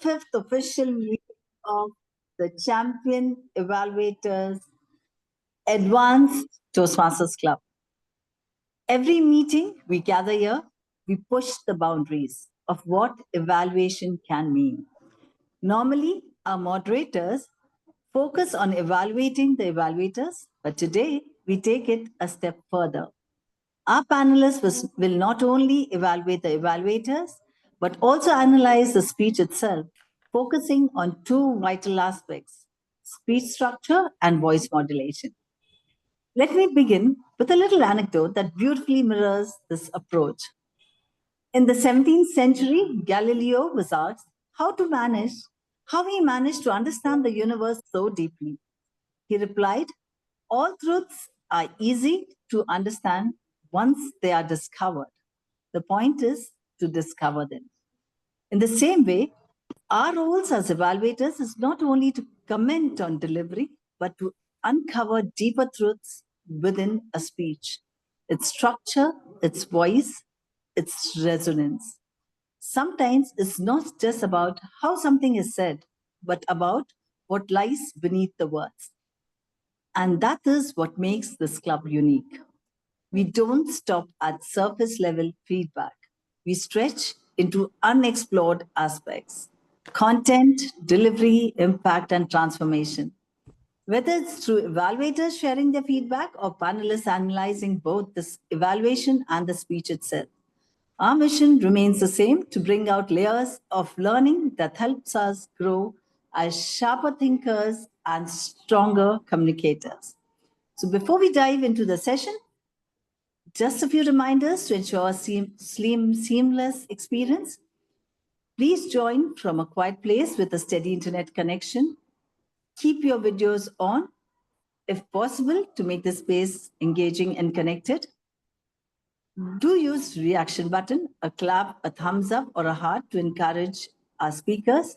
fifth official meeting of the Champion Evaluators Advanced Toastmasters Club. Every meeting we gather here, we push the boundaries of what evaluation can mean. Normally, our moderators focus on evaluating the evaluators, but today we take it a step further. Our panelists will not only evaluate the evaluators, but also analyze the speech itself, focusing on two vital aspects: speech structure and voice modulation. Let me begin with a little anecdote that beautifully mirrors this approach. In the 17th century, Galileo was asked how he managed to understand the universe so deeply. He replied, "All truths are easy to understand once they are discovered. The point is to discover them." In the same way, our roles as evaluators is not only to comment on delivery, but to uncover deeper truths within a speech, its structure, its voice, its resonance. Sometimes it's not just about how something is said, but about what lies beneath the words. And that is what makes this club unique. We don't stop at surface level feedback. We stretch into unexplored aspects: content, delivery, impact, and transformation. Whether it's through evaluators sharing their feedback or panelists analyzing both this evaluation and the speech itself, our mission remains the same: to bring out layers of learning that helps us grow as sharper thinkers and stronger communicators. So before we dive into the session, just a few reminders to ensure a seamless experience. Please join from a quiet place with a steady internet connection. Keep your videos on, if possible, to make the space engaging and connected. Do use reaction button, a clap, a thumbs up, or a heart to encourage our speakers.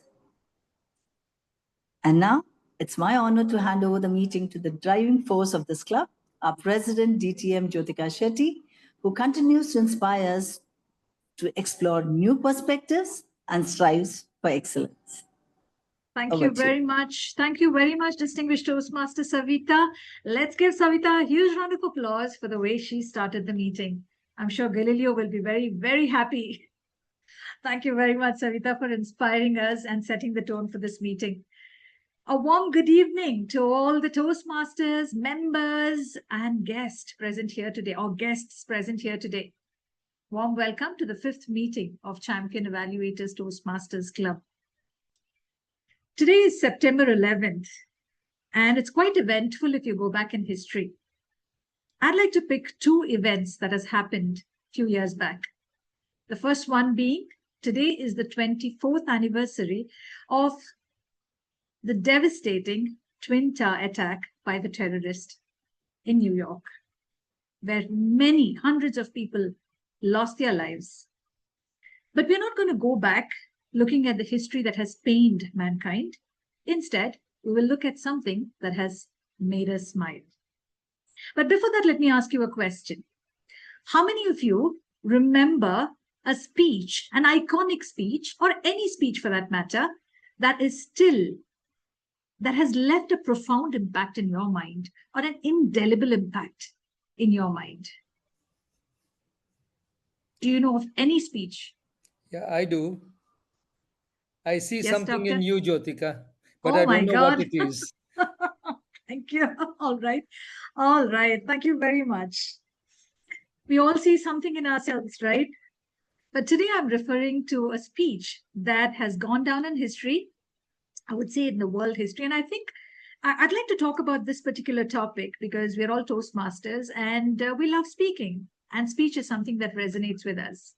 And now it's my honor to hand over the meeting to the driving force of this club, our president, DTM Jyotika Shetty, who continues to inspire us to explore new perspectives and strives for excellence. Thank you very much. Thank you very much, distinguished Toastmaster Savita. Let's give Savita a huge round of applause for the way she started the meeting. I'm sure Galileo will be very, very happy. Thank you very much, Savita, for inspiring us and setting the tone for this meeting. A warm good evening to all the Toastmasters, members, and guests present here today, or guests present here today. Warm welcome to the fifth meeting of Champion Evaluators Toastmasters Club. Today is September 11th, and it's quite eventful if you go back in history. I'd like to pick two events that has happened a few years back. The first one being, today is the 24th anniversary of the devastating Twin Tower attack by the terrorist in New York, where many hundreds of people lost their lives. But we're not going to go back looking at the history that has pained mankind. Instead, we will look at something that has made us smile. But before that, let me ask you a question. How many of you remember a speech, an iconic speech, or any speech for that matter, that has left a profound impact in your mind, or an indelible impact in your mind? Do you know of any speech? Yeah, I do. I see Yes, something doctor? in you, Jyotika, but Oh I my don't know what God. it is. Thank you. All right. All right. Thank you very much. We all see something in ourselves, right? But today I'm referring to a speech that has gone down in history, I would say in the world history. And I think I'd like to talk about this particular topic because we're all Toastmasters and we love speaking. And speech is something that resonates with us.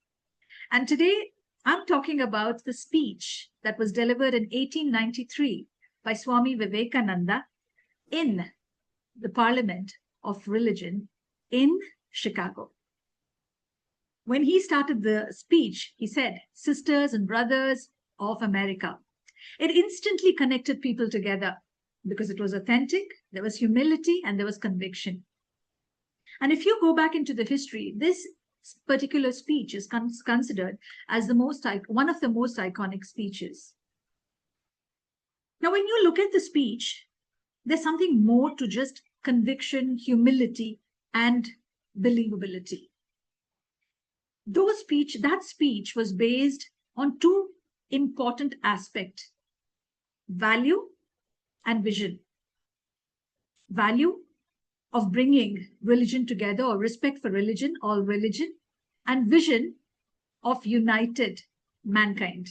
And today I'm talking about the speech that was delivered in 1893 by Swami Vivekananda in the Parliament of Religion in Chicago. When he started the speech, he said, "Sisters and brothers of America." It instantly connected people together because it was authentic, there was humility, and there was conviction. And if you go back into the history, this particular speech is considered as one of the most iconic speeches. Now, when you look at the speech, there's something more to just conviction, humility, and believability. That speech was based on two important aspects: value and vision. Value of bringing religion together, or respect for religion, all religion, and vision of united mankind.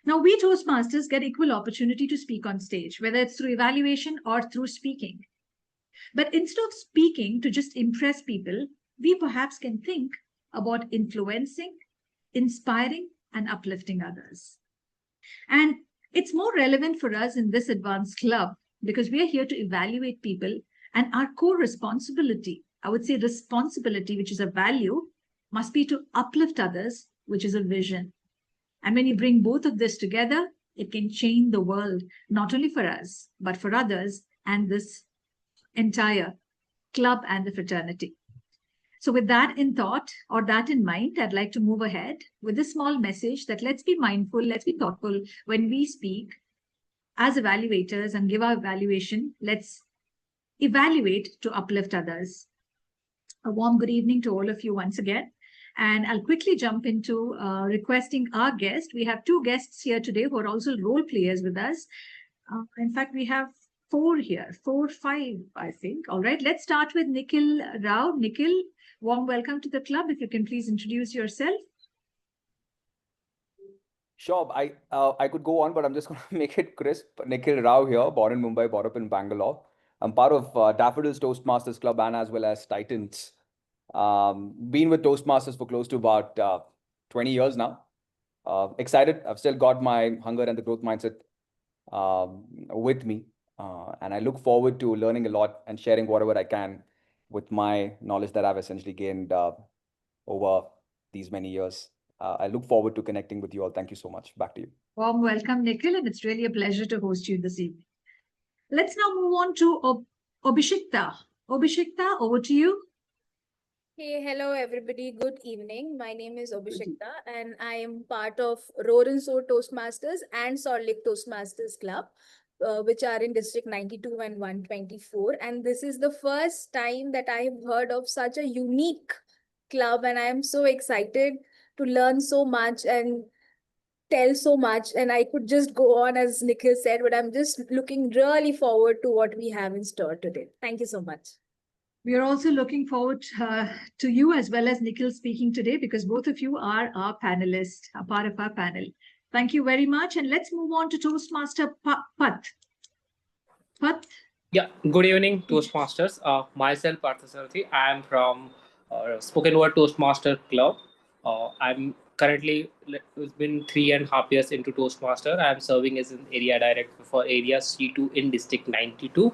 Now, we Toastmasters get equal opportunity to speak on stage, whether it's through evaluation or through speaking. But instead of speaking to just impress people, we perhaps can think about influencing, inspiring, and uplifting others. And it's more relevant for us in this advanced club because we are here to evaluate people, and our core responsibility, I would say responsibility, which is a value, must be to uplift others, which is a vision. And when you bring both of this together, it can change the world, not only for us, but for others and this entire club and the fraternity. So with that in thought, or that in mind, I'd like to move ahead with a small message that let's be mindful, let's be thoughtful when we speak as evaluators and give our evaluation. Let's evaluate to uplift others. A warm good evening to all of you once again. And I'll quickly jump into requesting our guest. We have two guests here today who are also role players with us. In fact, we have five, I think. All right, let's start with Nikhil Rao. Nikhil, warm welcome to the club. If you can please introduce yourself. Sure, I could go on, but I'm just going to make it crisp. Nikhil Rao here, born in Mumbai, brought up in Bangalore. I'm part of Daffodils Toastmasters Club and as well as Titans. Been with Toastmasters for close to about 20 years now. Excited. I've still got my hunger and the growth mindset with me. And I look forward to learning a lot and sharing whatever I can with my knowledge that I've essentially gained over these many years. I look forward to connecting with you all. Thank you so much. Back to you. Warm welcome, Nikhil, and it's really a pleasure to host you this evening. Let's now move on to Abhishekta. Abhishekta, over to you. Hey, hello everybody. Good evening. My name is Abhishekta and I am part of Roarenso Toastmasters and Salt Lake Toastmasters Club, which are in District 92 and 124. And this is the first time that I have heard of such a unique club, and I am so excited to learn so much and tell so much. And I could just go on, as Nikhil said, but I'm just looking really forward to what we have in store today. Thank you so much. We are also looking forward to you as well as Nikhil speaking today, because both of you are our panelists, a part of our panel. Thank you very much. And let's move on to Toastmaster Path. Path? Yeah, good evening, Toastmasters. Myself, Parthasarathi. I am from Spoken Word Toastmaster Club. I'm currently, it's been 3.5 years into Toastmaster. I'm serving as an area director for Area C2 in District 92.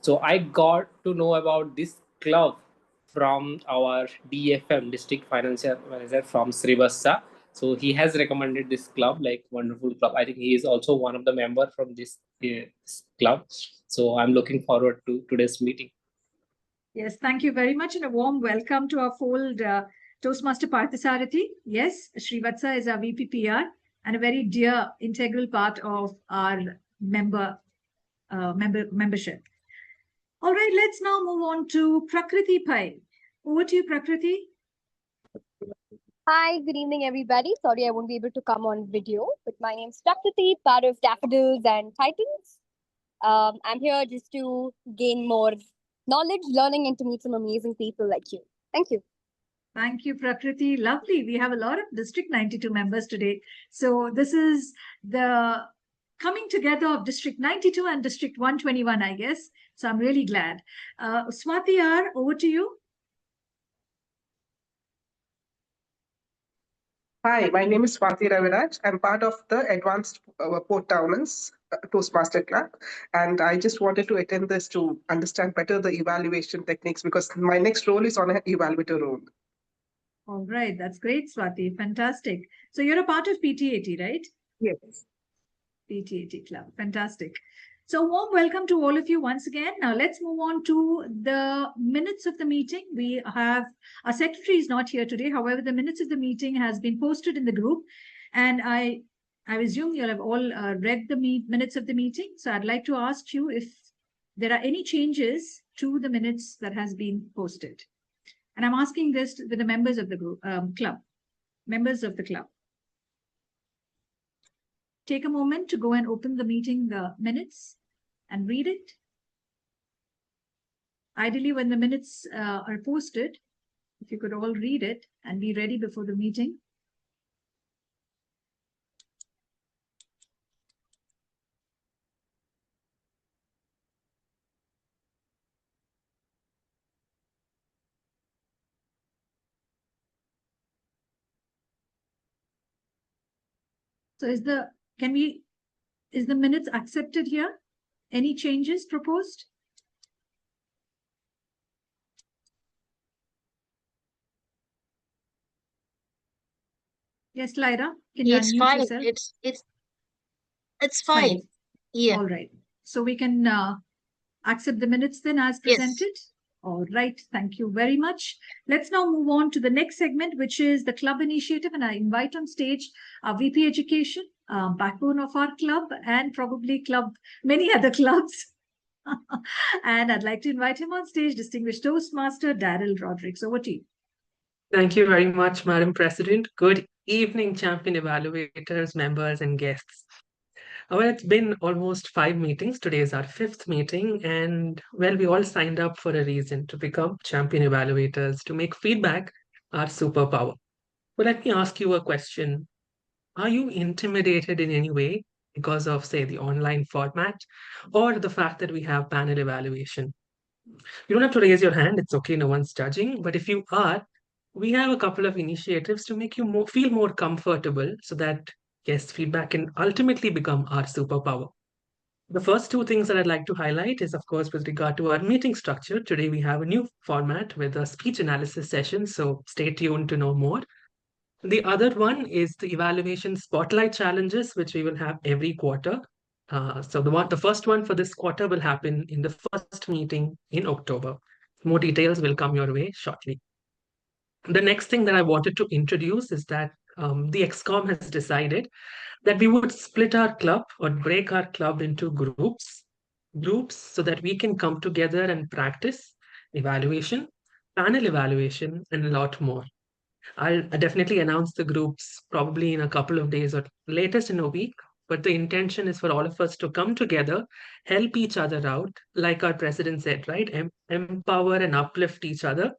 So I got to know about this club from our DFM, District Financial Manager from Srivastava. So he has recommended this club, like wonderful club. I think he is also one of the members from this club. So I'm looking forward to today's meeting. Yes, thank you very much, and a warm welcome to our fold, Toastmaster Parthasarathi. Yes, Srivatsa is our VPPR and a very dear, integral part of our membership. All right, let's now move on to Prakriti Pai. Over to you, Prakriti. Hi, good evening, everybody. Sorry, I won't be able to come on video, but my name is Prakriti, part of Daffodils and Titans. I'm here just to gain more knowledge, learning, and to meet some amazing people like you. Thank you. Thank you, Prakriti. Lovely. We have a lot of District 92 members today. So this is the coming together of District 92 and District 121, I guess. So I'm really glad. Swati R, over to you. Hi, my name is Swati Raviraj. I'm part of the Advanced Port Towns Toastmaster Club, and I just wanted to attend this to understand better the evaluation techniques, because my next role is on an evaluator role. All right, that's great, Swati. Fantastic. So you're a part of PTAT, right? Yes. PTAT Club. Fantastic. So warm welcome to all of you once again. Now let's move on to the minutes of the meeting. We have, our secretary is not here today. However, the minutes of the meeting has been posted in the group. And I I assume you'll have all read the minutes of the meeting. So I'd like to ask you if there are any changes to the minutes that has been posted. And I'm asking this with the members of the group, club, members of the club. Take a moment to go and open the meeting minutes and read it. Ideally, when the minutes are posted, if you could all read it and be ready before the meeting. So is the minutes accepted here? Any changes proposed? Yes, Lyra, can you It's unmute fine. yourself? It's fine. Yeah. All right. So we can accept the minutes then as presented. All right. Thank you very much. Let's now move on to the next segment, which is the club initiative. And I invite on stage our VP Education, backbone of our club, and probably many other clubs. And I'd like to invite him on stage, distinguished Toastmaster Daryl Rodrigues. Over to you. Thank you very much, Madam President. Good evening, champion evaluators, members, and guests. Well, it's been almost 5 meetings. Today is our 5th meeting, and well, we all signed up for a reason to become champion evaluators, to make feedback our superpower. Well, let me ask you a question. Are you intimidated in any way because of, say, the online format or the fact that we have panel evaluation? You don't have to raise your hand. It's okay. No one's judging. But if you are, we have a couple of initiatives to make you feel more comfortable so that guest feedback can ultimately become our superpower. The first 2 things that I'd like to highlight is, of course, with regard to our meeting structure. Today, we have a new format with a speech analysis session, so stay tuned to know more. The other one is the evaluation spotlight challenges, which we will have every quarter. So the first one for this quarter will happen in the first meeting in October. More details will come your way shortly. The next thing that I wanted to introduce is that the ExCom has decided that we would split our club or break our club into groups so that we can come together and practice evaluation, panel evaluation, and a lot more. I'll definitely announce the groups probably in a couple of days or latest in a week. But the intention is for all of us to come together, help each other out, like our president said, right? Empower and uplift each other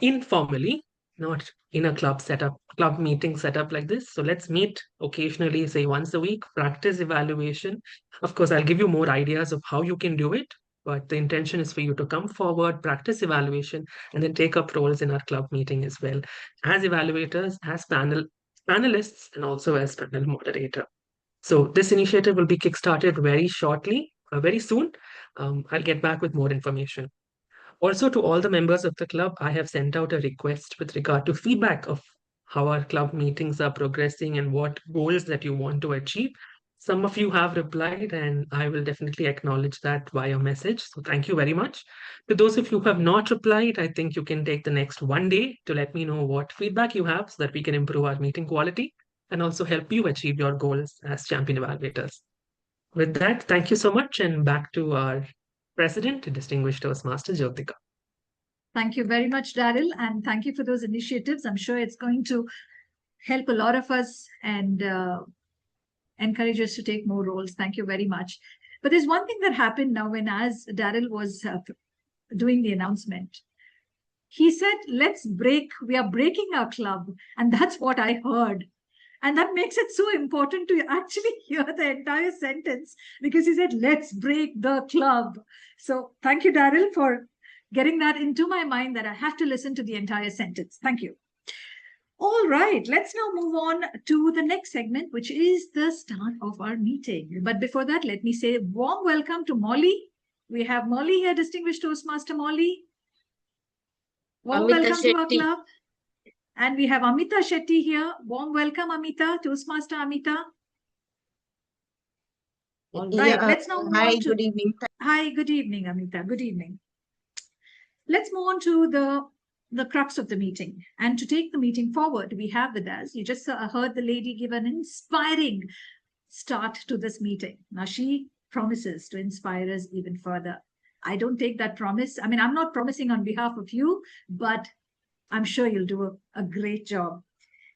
informally, not in a club meeting setup like this. So let's meet occasionally, say once a week, practice evaluation. Of course, I'll give you more ideas of how you can do it, but the intention is for you to come forward, practice evaluation, and then take up roles in our club meeting as well, as evaluators, as panelists, and also as panel moderator. So this initiative will be kickstarted very shortly, very soon. I'll get back with more information. Also, to all the members of the club, I have sent out a request with regard to feedback of how our club meetings are progressing and what goals that you want to achieve. Some of you have replied, and I will definitely acknowledge that via message. So thank you very much. To those of you who have not replied, I think you can take the next 1 day to let me know what feedback you have so that we can improve our meeting quality and also help you achieve your goals as champion evaluators. With that, thank you so much, and back to our President, Distinguished Toastmaster Jyotika. Thank you very much, Daryl, and thank you for those initiatives. I'm sure it's going to help a lot of us and encourage us to take more roles. Thank you very much. But there's one thing that happened now as Daryl was doing the announcement. He said, we are breaking our club. And that's what I heard. And that makes it so important to actually hear the entire sentence, because he said, let's break the club. So thank you, Daryl, for getting that into my mind that I have to listen to the entire sentence. Thank you. All right, let's now move on to the next segment, which is the start of our meeting. But before that, let me say a warm welcome to Molly. We have Molly here, Distinguished Toastmaster Molly. Warm welcome to our club. And we have Amita Shetty here. Warm welcome, Amita, Toastmaster Amita. All right, let's now move on to... Good evening. Hi, good evening, Amita. Good evening. Let's move on to the the crux of the meeting. And to take the meeting forward, we have with us, you just heard the lady give an inspiring start to this meeting. Now she promises to inspire us even further. I don't take that promise. I mean, I'm not promising on behalf of you, but I'm sure you'll do a great job.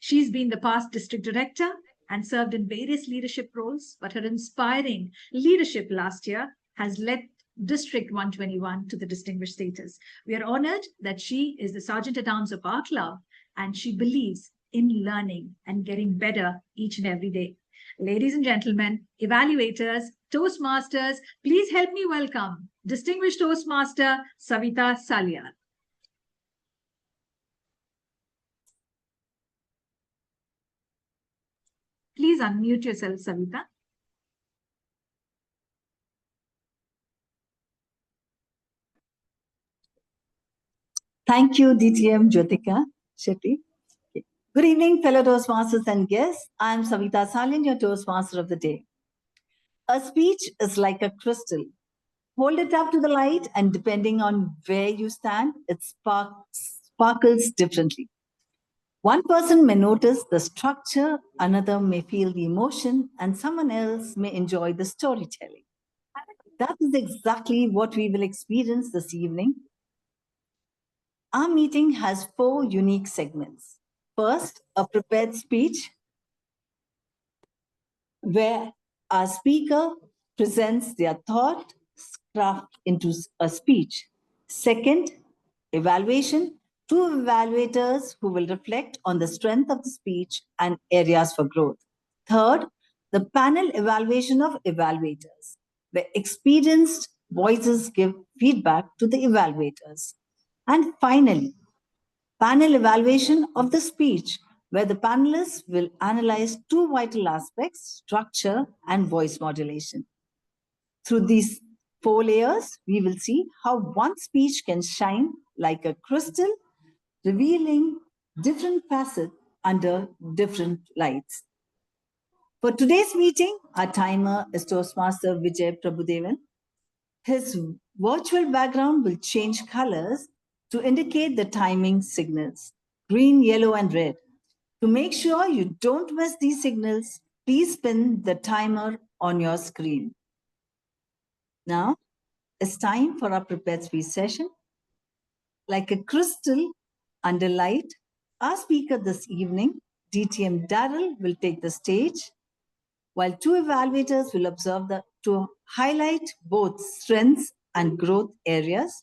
She's been the past district director and served in various leadership roles, but her inspiring leadership last year has led District 121 to the distinguished status. We are honored that she is the Sergeant at Arms of our club, and she believes in learning and getting better each and every day. Ladies and gentlemen, evaluators, Toastmasters, please help me welcome Distinguished Toastmaster Savita Salia. Please unmute yourself, Savita. Thank you, DTM Jyotika Shetty. Good evening, fellow Toastmasters and guests. I'm Savita Salia, your Toastmaster of the day. A speech is like a crystal. Hold it up to the light, and depending on where you stand, it sparkles differently. One person may notice the structure, another may feel the emotion, and someone else may enjoy the storytelling. That is exactly what we will experience this evening. Our meeting has 4 unique segments. First, a prepared speech, where our speaker presents their thought craft into a speech. Second, evaluation, 2 evaluators who will reflect on the strength of the speech and areas for growth. Third, the panel evaluation of evaluators, where experienced voices give feedback to the evaluators. And finally, panel evaluation of the speech, where the panelists will analyze 2 vital aspects, structure and voice modulation. Through these 4 layers, we will see how one speech can shine like a crystal, revealing different facets under different lights. For today's meeting, our timer is Toastmaster Vijay Prabhudevan. His virtual background will change colors to indicate the timing signals, green, yellow, and red. To make sure you don't miss these signals, please spin the timer on your screen. Now, it's time for our prepared speech session. Like a crystal under light, our speaker this evening, DTM Daryl, will take the stage, while 2 evaluators will observe to highlight both strengths and growth areas.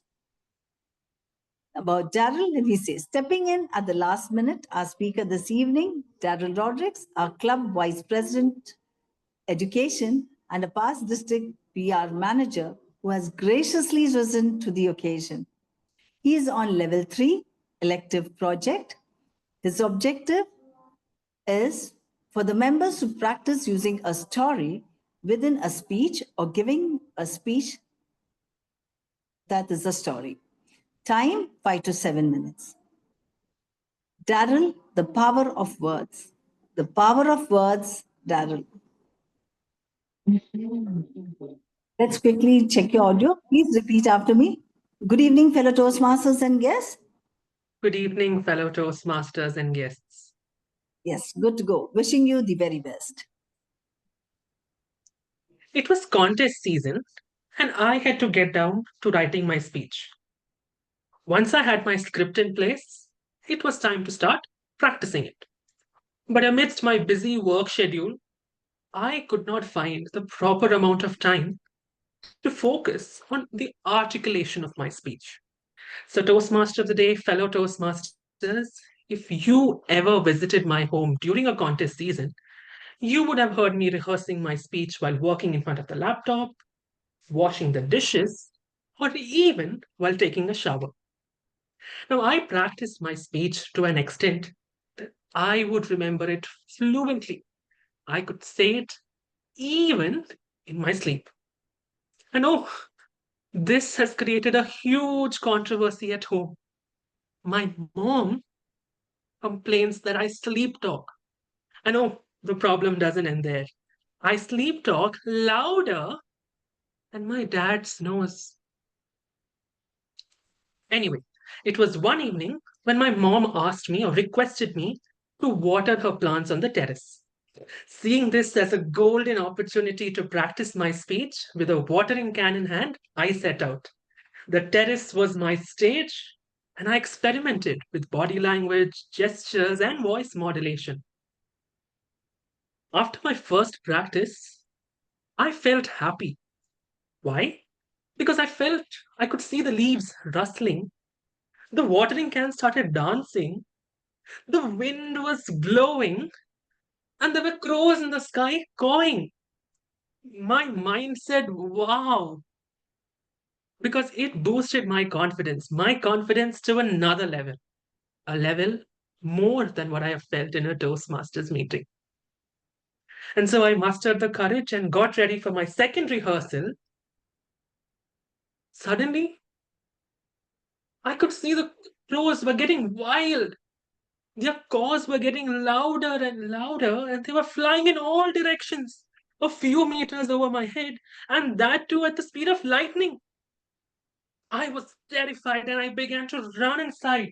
About Daryl, let me say, stepping in at the last minute, our speaker this evening, Daryl Rodrigues, our club vice president, education, and a past district PR manager who has graciously risen to the occasion. He is on level 3 elective project. His objective is for the members to practice using a story within a speech or giving a speech that is a story. Time 5 to 7 minutes. Daryl, the power of words. The power of words, Daryl. Let's quickly check your audio. Please repeat after me. Good evening, fellow Toastmasters and guests. Good evening, fellow Toastmasters and guests. Yes, good to go. Wishing you the very best. It was contest season, and I had to get down to writing my speech. Once I had my script in place, it was time to start practicing it. But amidst my busy work schedule, I could not find the proper amount of time to focus on the articulation of my speech. So, Toastmaster of the day, fellow Toastmasters, if you ever visited my home during a contest season, you would have heard me rehearsing my speech while working in front of the laptop, washing the dishes, or even while taking a shower. Now, I practiced my speech to an extent that I would remember it fluently. I could say it even in my sleep. And oh, this has created a huge controversy at home. My mom complains that I sleep talk. I know the problem doesn't end there. I sleep talk louder than my dad snores. Anyway, It was one evening when my mom asked me or requested me to water her plants on the terrace. Seeing this as a golden opportunity to practice my speech with a watering can in hand, I set out. The terrace was my stage, and I experimented with body language, gestures, and voice modulation. After my first practice, I felt happy. Why? Because I felt I could see the leaves rustling, the watering can started dancing, the wind was blowing, and there were crows in the sky cawing. My mind said, wow, because it boosted my confidence to another level, a level more than what I have felt in a Toastmasters meeting. And so I mustered the courage and got ready for my second rehearsal. Suddenly, I could see the crows were getting wild. Their caws were getting louder and louder, and they were flying in all directions, a few meters over my head, and that too at the speed of lightning. I was terrified and I began to run inside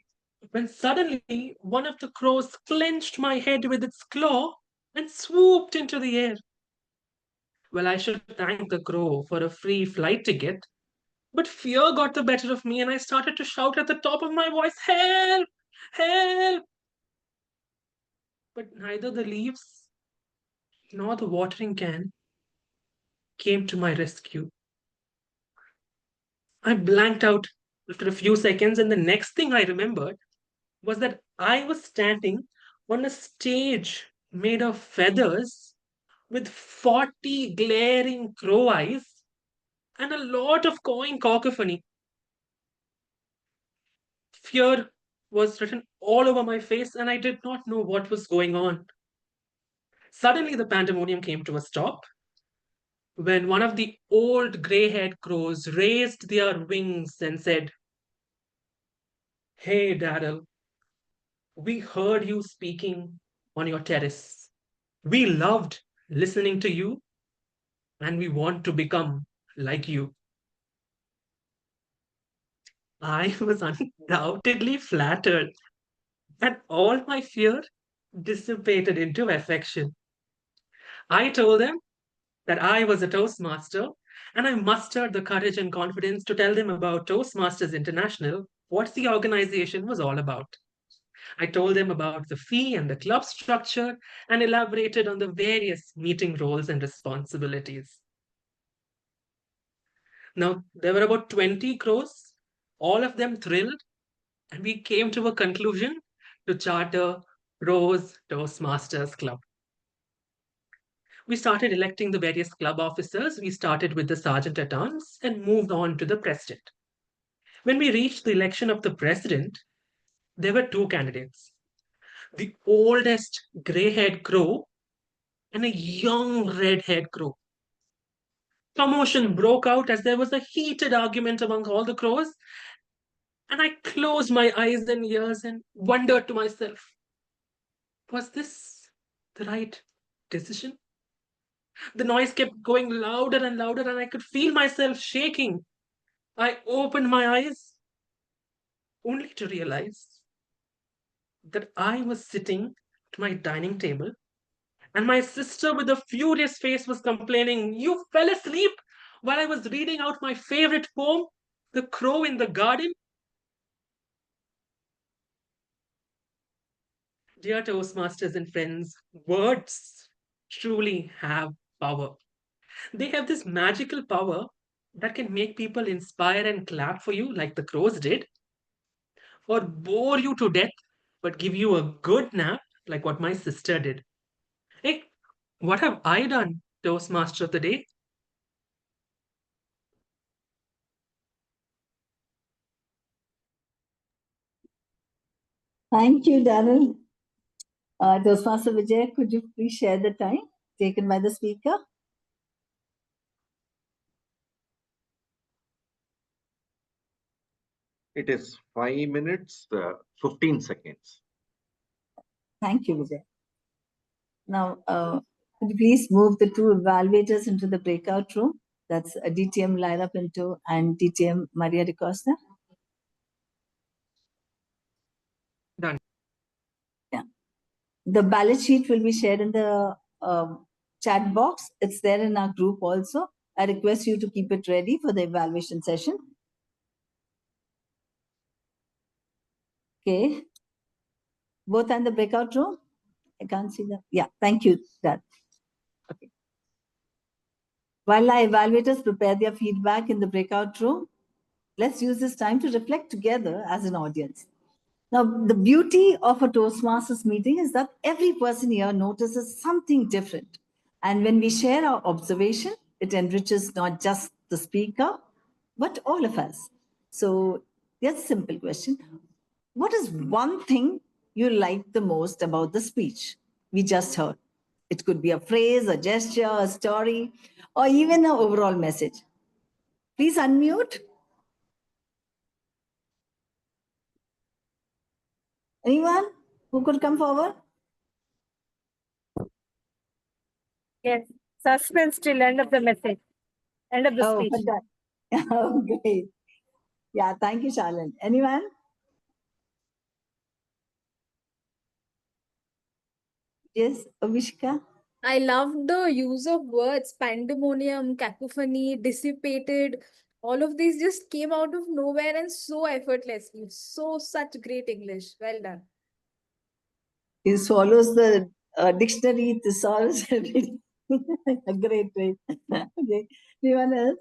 when suddenly one of the crows clenched my head with its claw and swooped into the air. Well, I should thank the crow for a free flight ticket, but fear got the better of me and I started to shout at the top of my voice, "Help! Help!" But neither the leaves nor the watering can came to my rescue. I blanked out after a few seconds, and the next thing I remembered was that I was standing on a stage made of feathers with 40 glaring crow eyes and a lot of cawing cacophony. Fear was written all over my face, and I did not know what was going on. Suddenly, the pandemonium came to a stop when one of the old gray haired crows raised their wings and said, "Hey, Daryl, we heard you speaking on your terrace. We loved listening to you, and we want to become like you." I was undoubtedly flattered, and all my fear dissipated into affection. I told them that I was a Toastmaster, and I mustered the courage and confidence to tell them about Toastmasters International, what the organization was all about. I told them about the fee and the club structure and elaborated on the various meeting roles and responsibilities. Now, there were about 20 crows, all of them thrilled, and we came to a conclusion to charter Rose Toastmasters Club. We started electing the various club officers. We started with the sergeant at arms and moved on to the president. When we reached the election of the president, there were two candidates: the oldest gray-haired crow and a young red-haired crow. Commotion broke out as there was a heated argument among all the crows, and I closed my eyes and ears and wondered to myself, was this the right decision? The noise kept going louder and louder, and I could feel myself shaking. I opened my eyes only to realize that I was sitting at my dining table, and my sister, with a furious face, was complaining, "You fell asleep while I was reading out my favorite poem, The Crow in the Garden." Dear Toastmasters and friends, words truly have power. They have this magical power that can make people inspire and clap for you like the crows did, or bore you to death but give you a good nap like what my sister did. Hey, what have I done, Toastmaster of the Day? Thank you, Daryl. Toastmaster Vijay, could you please share the time taken by the speaker? It is 5 minutes, 15 seconds. Thank you, Vijay. Now, could you please move the two evaluators into the breakout room? That's DTM Lyra Pinto and DTM Maria de Costa. The ballot sheet will be shared in the chat box. It's there in our group also. I request you to keep it ready for the evaluation session. Okay. Both in the breakout room? I can't see that. Yeah, thank you, Dad. Okay. While our evaluators prepare their feedback in the breakout room, let's use this time to reflect together as an audience. Now, the beauty of a Toastmasters meeting is that every person here notices something different. And when we share our observation, it enriches not just the speaker, but all of us. So here's a simple question. What is one thing you like the most about the speech we just heard? It could be a phrase, a gesture, a story, or even an overall message. Please unmute. Anyone who could come forward? Yes, suspense till end of the message, end of the Oh, speech. oh, great. Yeah, thank you, Shalan. Anyone? Yes, Avishka? I love the use of words, pandemonium, cacophony, dissipated. All of these just came out of nowhere and so effortlessly. So, such great English. Well done. He swallows the dictionary, thesaurus, everything. Great, great. Okay. Anyone else?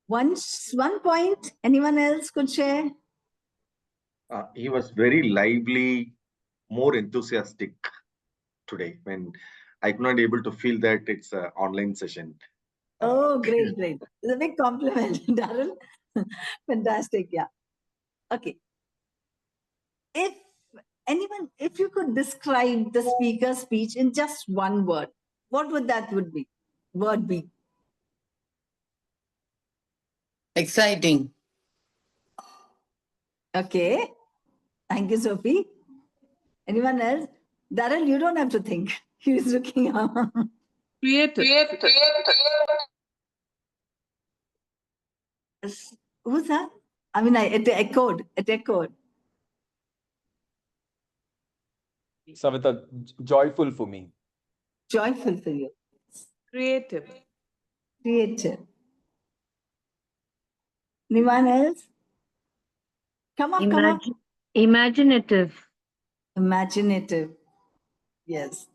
One point anyone else could share? He was very lively, more enthusiastic today when I could not able to feel that it's an online session. Oh, great, great. It's a big compliment, Darren. Fantastic, yeah. Okay. If you could describe the speaker's speech in just one word, what would that word be? Exciting. Okay. Thank you, Sophie. Anyone else? Darren, you don't have to think. He's looking up. Creative. Who's that? I mean, it echoed. Savita, joyful for me. Joyful for you. Creative. Anyone else? Come up. Imaginative. Imaginative. Yes.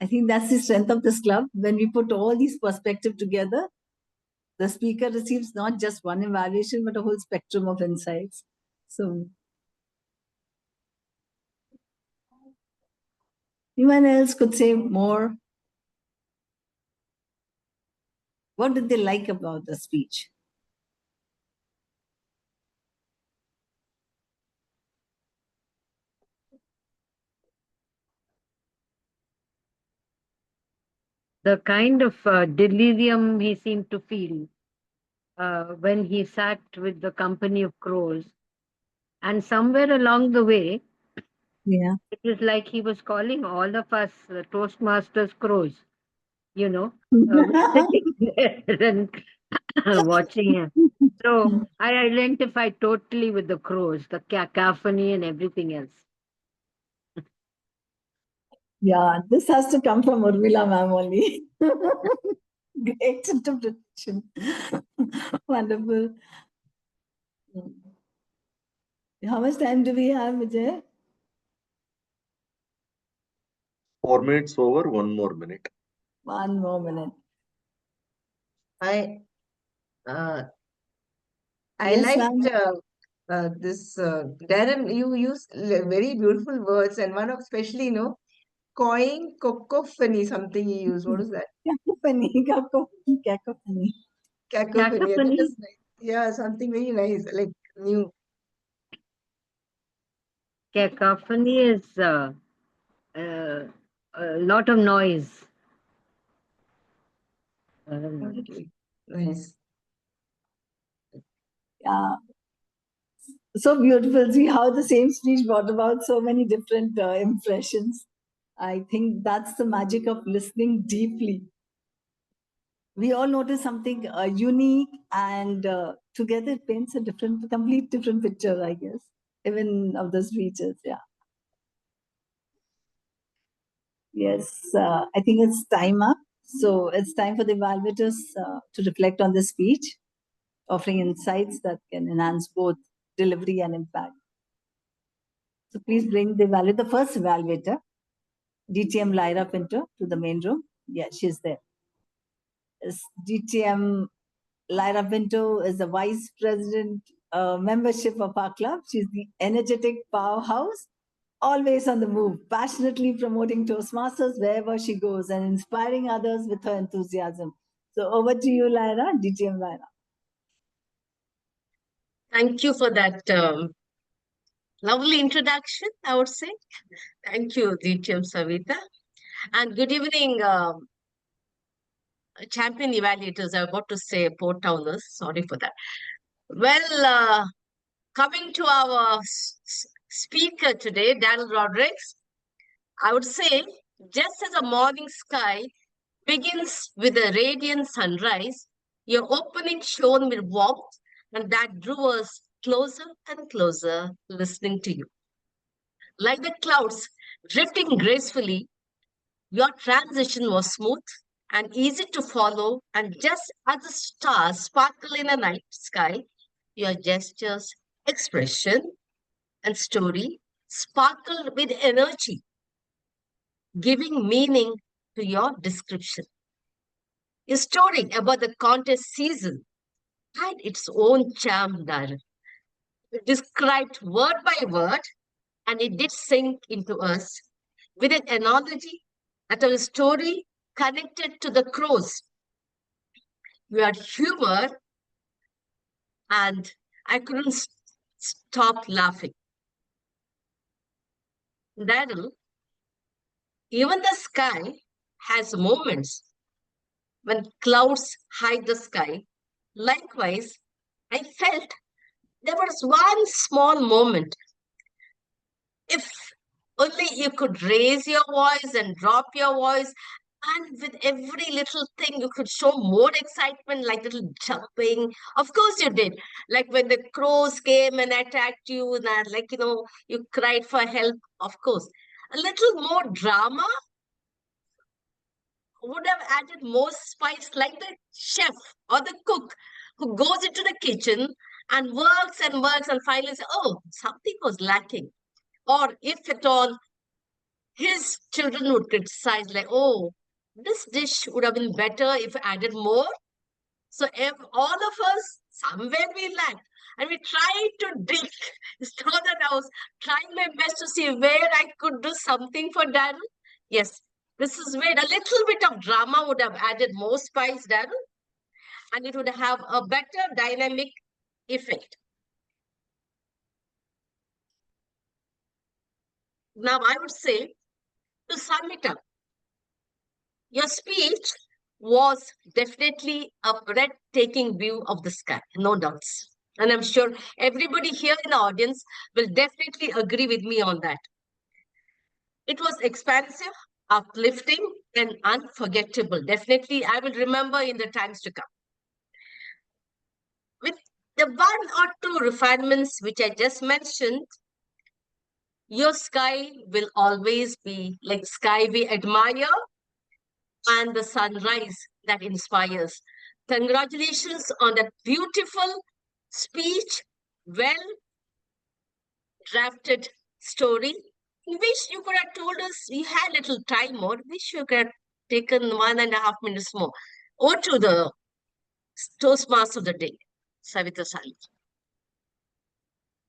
I think that's the strength of this club. When we put all these perspectives together, the speaker receives not just one evaluation, but a whole spectrum of insights. So, anyone else could say more? What did they like about the speech? The kind of delirium he seemed to feel when he sat with the company of crows. And somewhere along the way, Yeah. it was like he was calling all of us Toastmasters crows, sitting there and watching him. So I identified totally with the crows, the cacophony and everything else. Yeah, this has to come from Urmila ma'am only. Great interpretation. Wonderful. How much time do we have, Vijay? 4 minutes over, 1 more minute. 1 more minute. I Yes, liked this Darren. You use very beautiful words, and one of especially, coin cacophony. Something you use. What is that? Cacophony. Cacophony. I think Cacophony. that's nice. Yeah, something very nice, like new. Cacophony is a lot of noise. Okay, nice. Yeah. So beautiful. See how the same speech brought about so many different impressions. I think that's the magic of listening deeply. we all notice something unique, and together it paints a complete different picture, I guess, even of the speeches. Yeah. Yes, I think it's time up. So it's time for the evaluators to reflect on the speech, offering insights that can enhance both delivery and impact. So please bring the first evaluator, DTM Lyra Pinto, to the main room. Yeah, she's there. DTM Lyra Pinto is the vice president membership of our club. She's the energetic powerhouse, always on the move, passionately promoting Toastmasters wherever she goes and inspiring others with her enthusiasm. So over to you, Lyra, DTM Lyra. Thank you for that lovely introduction, I would say. Thank you, DTM Savita. And good evening, champion evaluators. I'm about to say port towners. Sorry for that. Well, coming to our speaker today, Daryl Rodrigues, I would say, just as a morning sky begins with a radiant sunrise, your opening shone with warmth, and that drew us closer and closer listening to you. Like the clouds drifting gracefully, your transition was smooth and easy to follow, and just as the stars sparkle in the night sky, your gestures, expression, and story sparkled with energy, giving meaning to your description. Your story about the contest season had its own charm, Darren. It described word by word, and it did sink into us with an analogy that our story connected to the crows. We had humor, and I couldn't stop laughing. Daryl, even the sky has moments when clouds hide the sky. Likewise, I felt there was one small moment. If only you could raise your voice and drop your voice, and with every little thing, you could show more excitement, like little jumping. Of course you did. Like when the crows came and attacked you, and you cried for help, of course. A little more drama would have added more spice, like the chef or the cook who goes into the kitchen and works and finally says, oh, something was lacking. Or if at all, his children would criticize, like, oh, this dish would have been better if added more. So if all of us, somewhere we lacked. And we tried to dig. It's not that I was trying my best to see where I could do something for Daryl. Yes, this is where a little bit of drama would have added more spice, Daryl. And it would have a better dynamic effect. Now, I would say, to sum it up, your speech was definitely a breathtaking view of the sky, no doubts. And I'm sure everybody here in the audience will definitely agree with me on that. It was expansive, uplifting, and unforgettable. Definitely, I will remember in the times to come. With the one or two refinements which I just mentioned, your sky will always be like sky we admire and the sunrise that inspires. Congratulations on that beautiful speech, well drafted story. Wish you could have told us you had little time more. Wish you could have taken 1.5 minutes more. Or to the Toastmaster of the day, Savita Sali.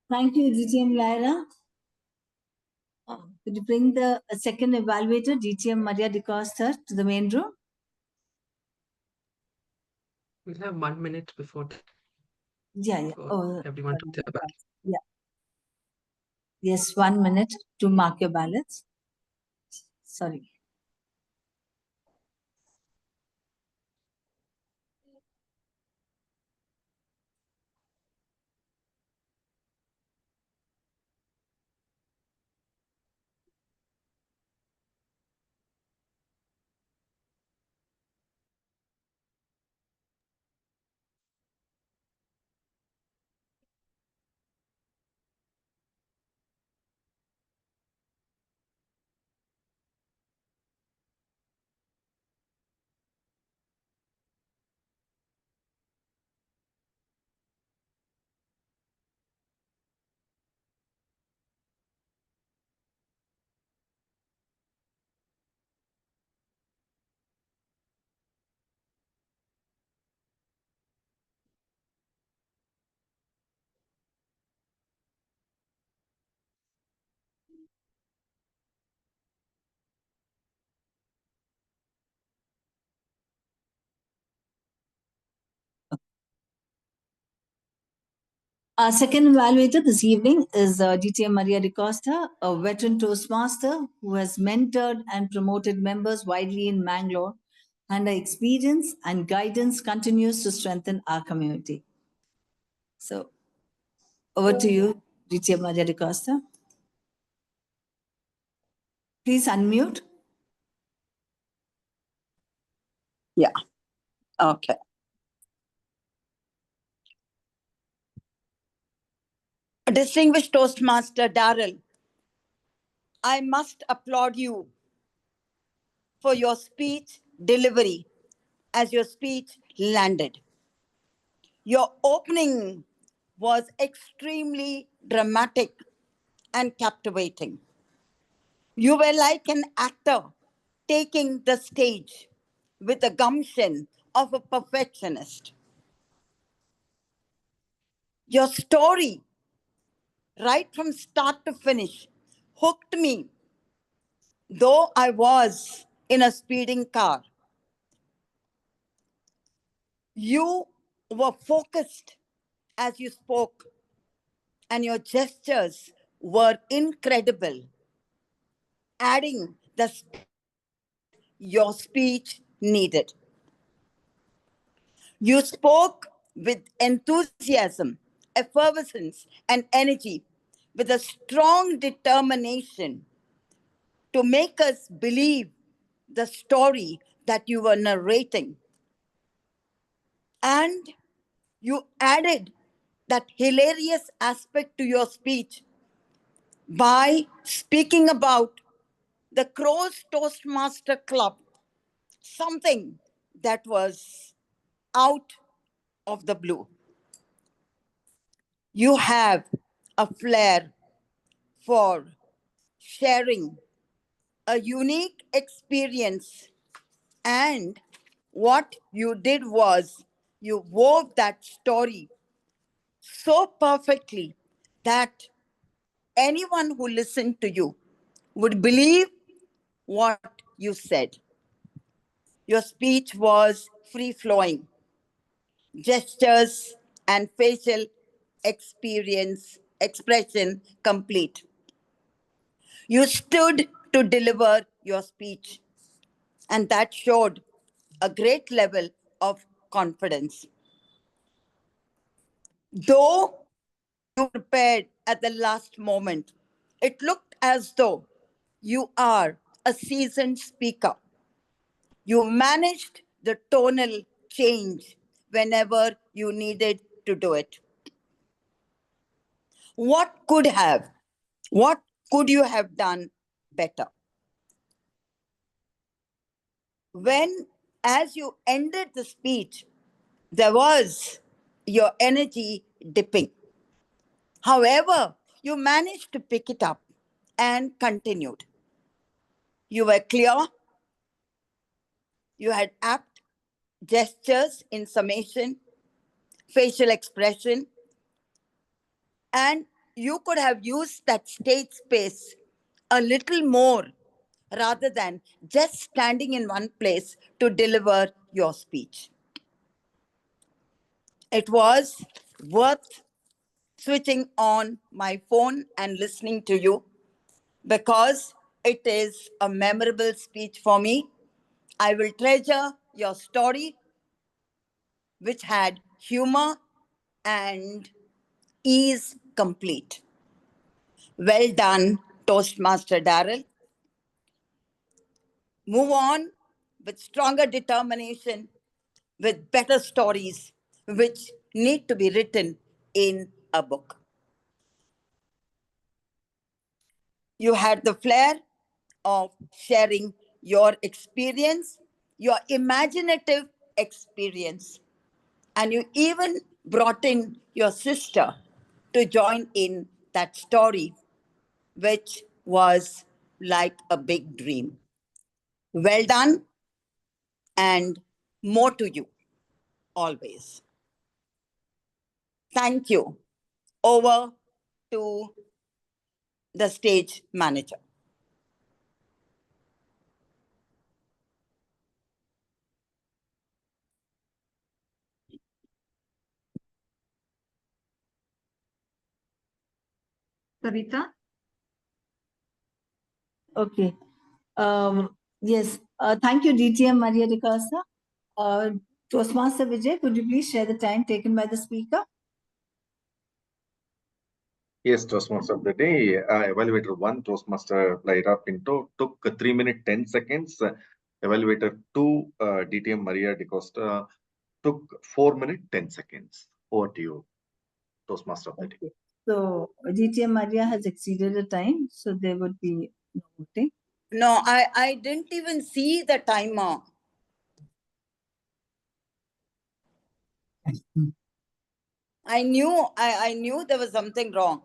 Thank you, DTM Lyra. Could you bring the second evaluator, DTM Maria DeCosta, to the main room? We'll have 1 minute before Yeah. everyone to their ballot. Yeah. Yes, 1 minute to mark your ballots. Sorry. Our second evaluator this evening is DTM Maria DaCosta, a veteran Toastmaster who has mentored and promoted members widely in Mangalore, and her experience and guidance continues to strengthen our community. So, over to you, DTM Maria DaCosta. Please unmute. Yeah, okay. Distinguished Toastmaster Darrell, I must applaud you for your speech delivery as your speech landed. Your opening was extremely dramatic and captivating. You were like an actor taking the stage with the gumption of a perfectionist. Your story, right from start to finish, hooked me, though I was in a speeding car. You were focused as you spoke, and your gestures were incredible, adding the your speech needed. You spoke with enthusiasm, effervescence, and energy, with a strong determination to make us believe the story that you were narrating. And you added that hilarious aspect to your speech by speaking about the Crows Toastmaster Club, something that was out of the blue. You have a flair for sharing a unique experience, and what you did was you wove that story so perfectly that anyone who listened to you would believe what you said. Your speech was free-flowing, gestures and facial expression complete. You stood to deliver your speech, and that showed a great level of confidence. Though you prepared at the last moment, it looked as though you are a seasoned speaker. You managed the tonal change whenever you needed to do it. What could you have done better? When, as you ended the speech, there was your energy dipping. However, you managed to pick it up and continued. You were clear. You had apt gestures in summation, facial expression, and you could have used that stage space a little more rather than just standing in one place to deliver your speech. It was worth switching on my phone and listening to you because it is a memorable speech for me. I will treasure your story, which had humor and ease complete. Well done, Toastmaster Darrell. Move on with stronger determination, with better stories, which need to be written in a book. You had the flair of sharing your experience, your imaginative experience, and you even brought in your sister to join in that story, which was like a big dream. Well done, and more to you, always. Thank you. Over to the stage manager. Savita. Okay. Yes. Thank you, DTM Maria de Casa. Toastmaster Vijay, could you please share the time taken by the speaker? Yes, Toastmaster of the day. Evaluator 1, Toastmaster Lyra Pinto, took 3 minutes 10 seconds. Evaluator 2, DTM Maria de Costa, took 4 minutes 10 seconds. Over to you, Toastmaster of the day. So DTM Maria has exceeded the time, so there would be no voting. No, I didn't even see the timer. I knew there was something wrong.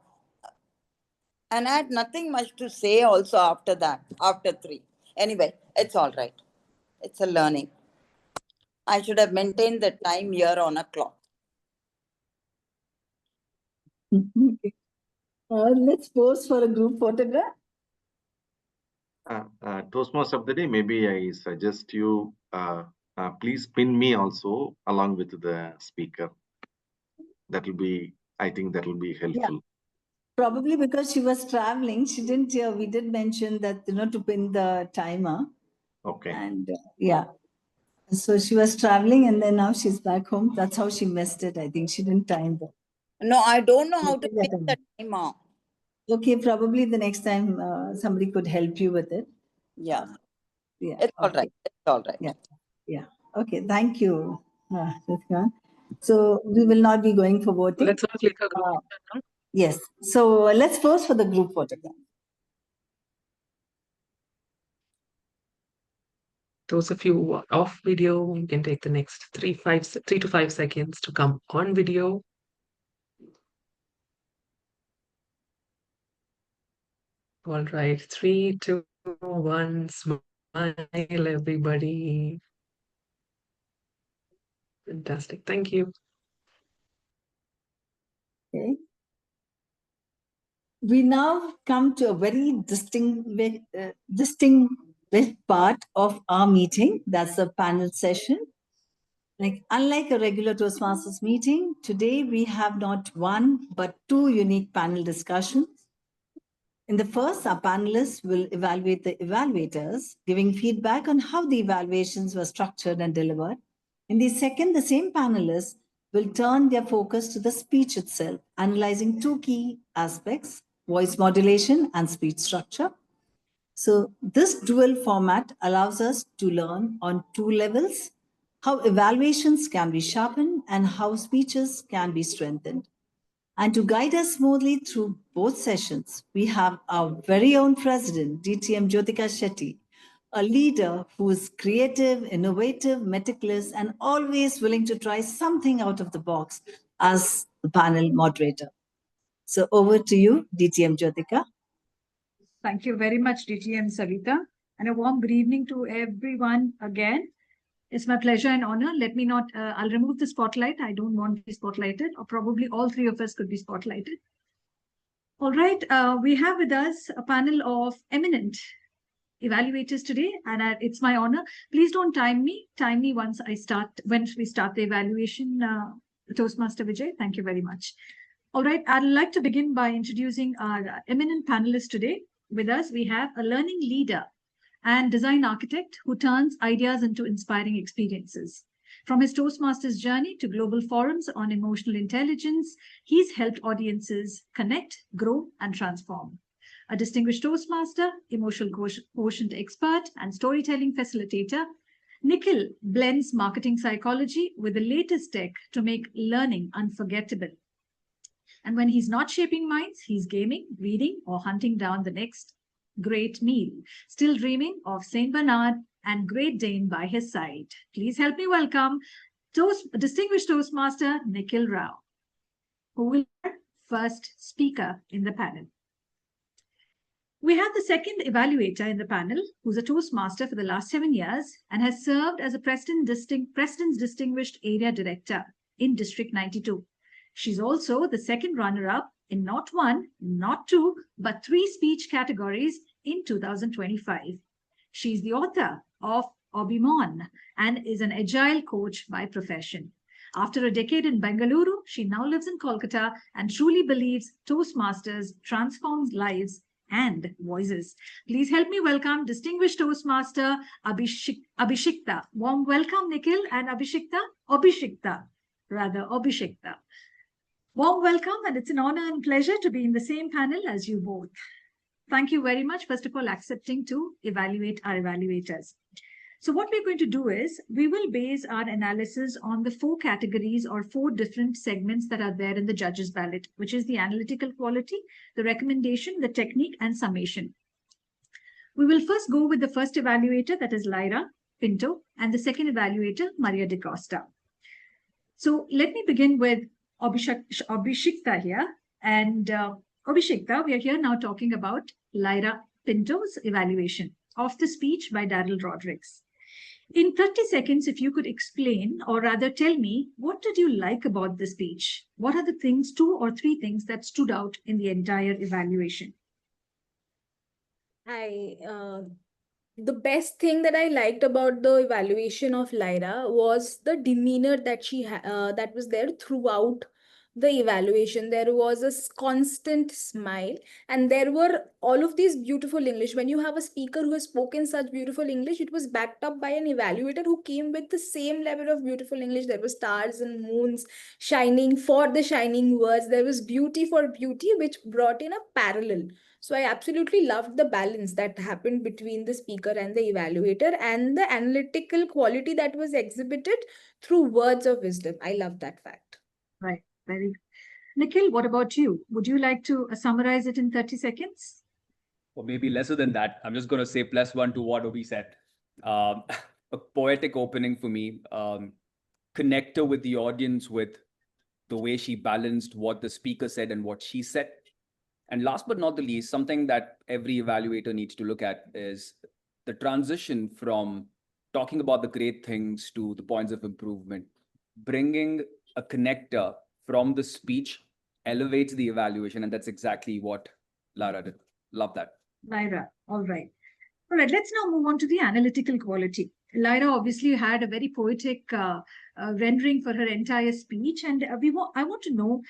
And I had nothing much to say also after that, after 3. Anyway, it's all right. It's a learning. I should have maintained the time here on a clock. Let's pose for a group photograph. Toastmaster of the day, maybe I suggest you please pin me also along with the speaker. That will be, I think that will be helpful. Yeah. Probably because she was traveling, she didn't hear. We did mention that, to pin the timer. Okay. And yeah. So she was traveling and then now she's back home. That's how she missed it. I think she didn't time that. No, I don't know how to pick the timer. Okay, probably the next time somebody could help you with it. Yeah. Yeah. It's all right. It's all right. Yeah. Yeah. Okay. Thank you. So we will not be going for voting. Let's all click a group. Yes. So let's pose for the group photograph. Those of you who are off video, you can take the next 3 to 5 seconds to come on video. All right, 3, 2, 1, smile, everybody. Fantastic. Thank you. Okay. We now come to a very distinguished part of our meeting. That's the panel session. Unlike a regular Toastmasters meeting, today we have not one, but 2 unique panel discussions. In the first, our panelists will evaluate the evaluators, giving feedback on how the evaluations were structured and delivered. In the second, the same panelists will turn their focus to the speech itself, analyzing 2 key aspects: voice modulation and speech structure. So this dual format allows us to learn on 2 levels: how evaluations can be sharpened and how speeches can be strengthened. And to guide us smoothly through both sessions, we have our very own president, DTM Jyotika Shetty, a leader who is creative, innovative, meticulous, and always willing to try something out of the box as the panel moderator. So over to you, DTM Jyotika. Thank you very much, DTM Savita, and a warm good evening to everyone again. It's my pleasure and honor. Let me not, I'll remove the spotlight. I don't want to be spotlighted, or probably all 3 of us could be spotlighted. All right, we have with us a panel of eminent evaluators today, and it's my honor. Please don't time me. Time me once we start the evaluation, Toastmaster Vijay. Thank you very much. All right, I'd like to begin by introducing our eminent panelists today. With us, we have a learning leader and design architect who turns ideas into inspiring experiences. From his Toastmasters journey to global forums on emotional intelligence, he's helped audiences connect, grow, and transform. A distinguished Toastmaster, emotional quotient expert, and storytelling facilitator, Nikhil blends marketing psychology with the latest tech to make learning unforgettable. And when he's not shaping minds, he's gaming, reading, or hunting down the next great meal, still dreaming of Saint Bernard and Great Dane by his side. Please help me welcome distinguished Toastmaster Nikhil Rao, who will be our first speaker in the panel. We have the second evaluator in the panel, who's a Toastmaster for the last 7 years and has served as a President's Distinguished Area Director in District 92. She's also the second runner-up in not 1, not 2, but 3 speech categories in 2025. She's the author of Obimon and is an agile coach by profession. After a decade in Bengaluru, she now lives in Kolkata and truly believes Toastmasters transforms lives and voices. Please help me welcome distinguished Toastmaster Abhishekta. Warm welcome, Nikhil and Abhishekta. Warm welcome, and it's an honor and pleasure to be in the same panel as you both. Thank you very much, first of all, accepting to evaluate our evaluators. So what we're going to do is, we will base our analysis on the 4 categories or 4 different segments that are there in the judges' ballot, which is the analytical quality, the recommendation, the technique, and summation. We will first go with the first evaluator, that is Lyra Pinto, and the second evaluator, Maria DaCosta. So let me begin with Abhishekta here. And Abhishekta, we are here now talking about Lyra Pinto's evaluation of the speech by Daryl Rodrigues. In 30 seconds, if you could explain, or rather tell me, what did you like about the speech? What are the things, 2 or 3 things that stood out in the entire evaluation? The best thing that I liked about the evaluation of Lyra was the demeanor that that was there throughout the evaluation. There was a constant smile, and there were all of these beautiful English. When you have a speaker who has spoken such beautiful English, it was backed up by an evaluator who came with the same level of beautiful English. There were stars and moons shining for the shining words. There was beauty for beauty, which brought in a parallel. So I absolutely loved the balance that happened between the speaker and the evaluator, and the analytical quality that was exhibited through words of wisdom. I love that fact. Right. Very good. Nikhil, what about you? Would you like to summarize it in 30 seconds? Or maybe lesser than that. I'm just going to say +1 to what Obi said. A poetic opening for me. Connector with the audience with the way she balanced what the speaker said and what she said. And last but not the least, something that every evaluator needs to look at is the transition from talking about the great things to the points of improvement. Bringing a connector from the speech elevates the evaluation, and that's exactly what Lyra did. Love that. Lyra, all right. All right, let's now move on to the analytical quality. Lyra obviously had a very poetic rendering for her entire speech, and I want to know,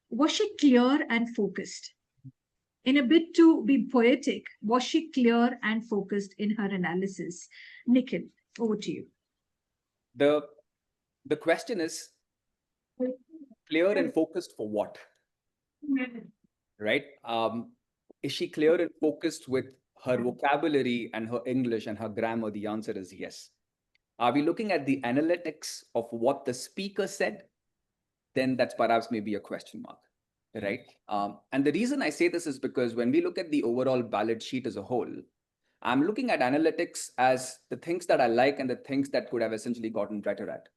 was she clear and focused? In a bit to be poetic, was she clear and focused in her analysis? Nikhil, over to you. The question is, clear and focused for what? Right? Is she clear and focused with her vocabulary and her English and her grammar? The answer is yes. Are we looking at the analytics of what the speaker said? Then that's perhaps maybe a question mark. Right? And the reason I say this is because when we look at the overall ballot sheet as a whole, I'm looking at analytics as the things that I like and the things that could have essentially gotten better at.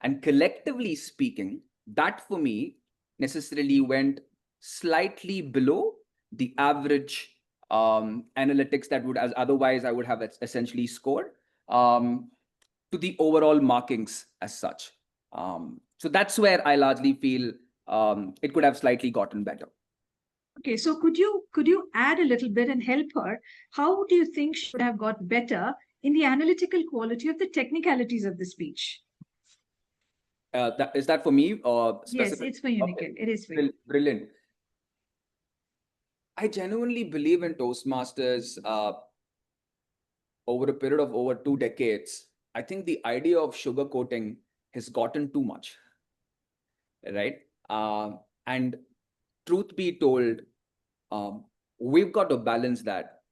And collectively speaking, that for me necessarily went slightly below the average analytics that would, as otherwise I would have essentially scored to the overall markings as such. So that's where I largely feel it could have slightly gotten better. Okay, so could you add a little bit and help her? How do you think she would have got better in the analytical quality of the technicalities of the speech? Is that for me? Yes, it's for you, Nikhil. It is for you. Brilliant. I genuinely believe in Toastmasters over a period of over 2 decades. I think the idea of sugarcoating has gotten too much, right? And truth be told, we've got to balance that.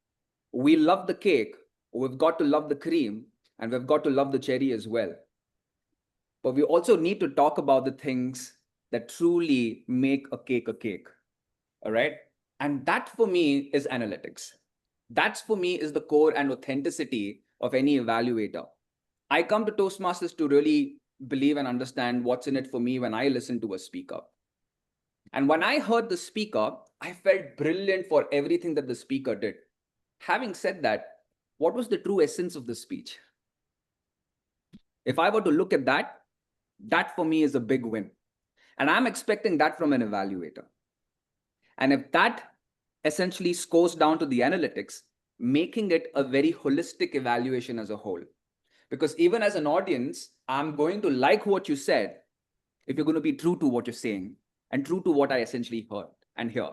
We love the cake, we've got to love the cream, and we've got to love the cherry as well. But we also need to talk about the things that truly make a cake, all right? And that for me is analytics. That for me is the core and authenticity of any evaluator. I come to Toastmasters to really believe and understand what's in it for me when I listen to a speaker. And when I heard the speaker, I felt brilliant for everything that the speaker did. Having said that, what was the true essence of the speech? If I were to look at that, that for me is a big win. And I'm expecting that from an evaluator. And if that essentially scores down to the analytics, making it a very holistic evaluation as a whole. Because even as an audience, I'm going to like what you said, if you're going to be true to what you're saying and true to what I essentially heard and hear,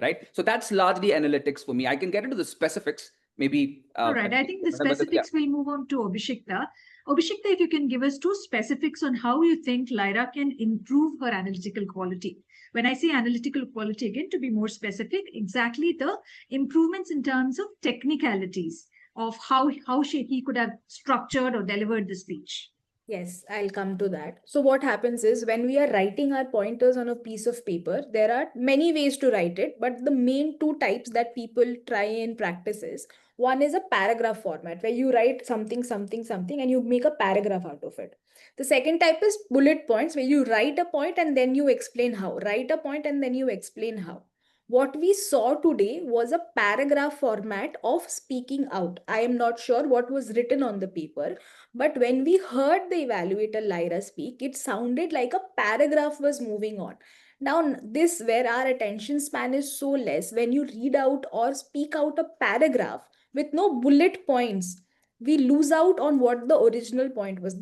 right? So that's largely analytics for me. I can get into the specifics, maybe. All right, I think the specifics will move on to Abhishekta. Abhishekta, if you can give us 2 specifics on how you think Lyra can improve her analytical quality. When I say analytical quality, again, to be more specific, exactly the improvements in terms of technicalities of how he could have structured or delivered the speech. Yes, I'll come to that. So what happens is when we are writing our pointers on a piece of paper, there are many ways to write it, but the main 2 types that people try and practice is, one is a paragraph format where you write something, something, something, and you make a paragraph out of it. The second type is bullet points where you write a point and then you explain how. Write a point and then you explain how. What we saw today was a paragraph format of speaking out. I am not sure what was written on the paper, but when we heard the evaluator Lyra speak, it sounded like a paragraph was moving on. Now, this where our attention span is so less, when you read out or speak out a paragraph with no bullet points, we lose out on what the original point was.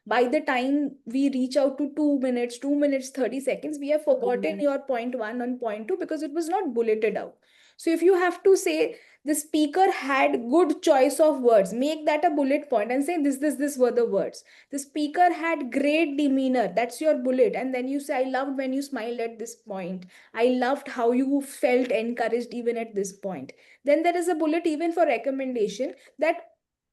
By the time we reach out to 2 minutes, 2 minutes, 30 seconds, we have forgotten your point 1 and point 2 because it was not bulleted out. So if you have to say the speaker had good choice of words, make that a bullet point and say this were the words. The speaker had great demeanor, that's your bullet. And then you say, I loved when you smiled at this point. I loved how you felt encouraged even at this point. Then there is a bullet even for recommendation, that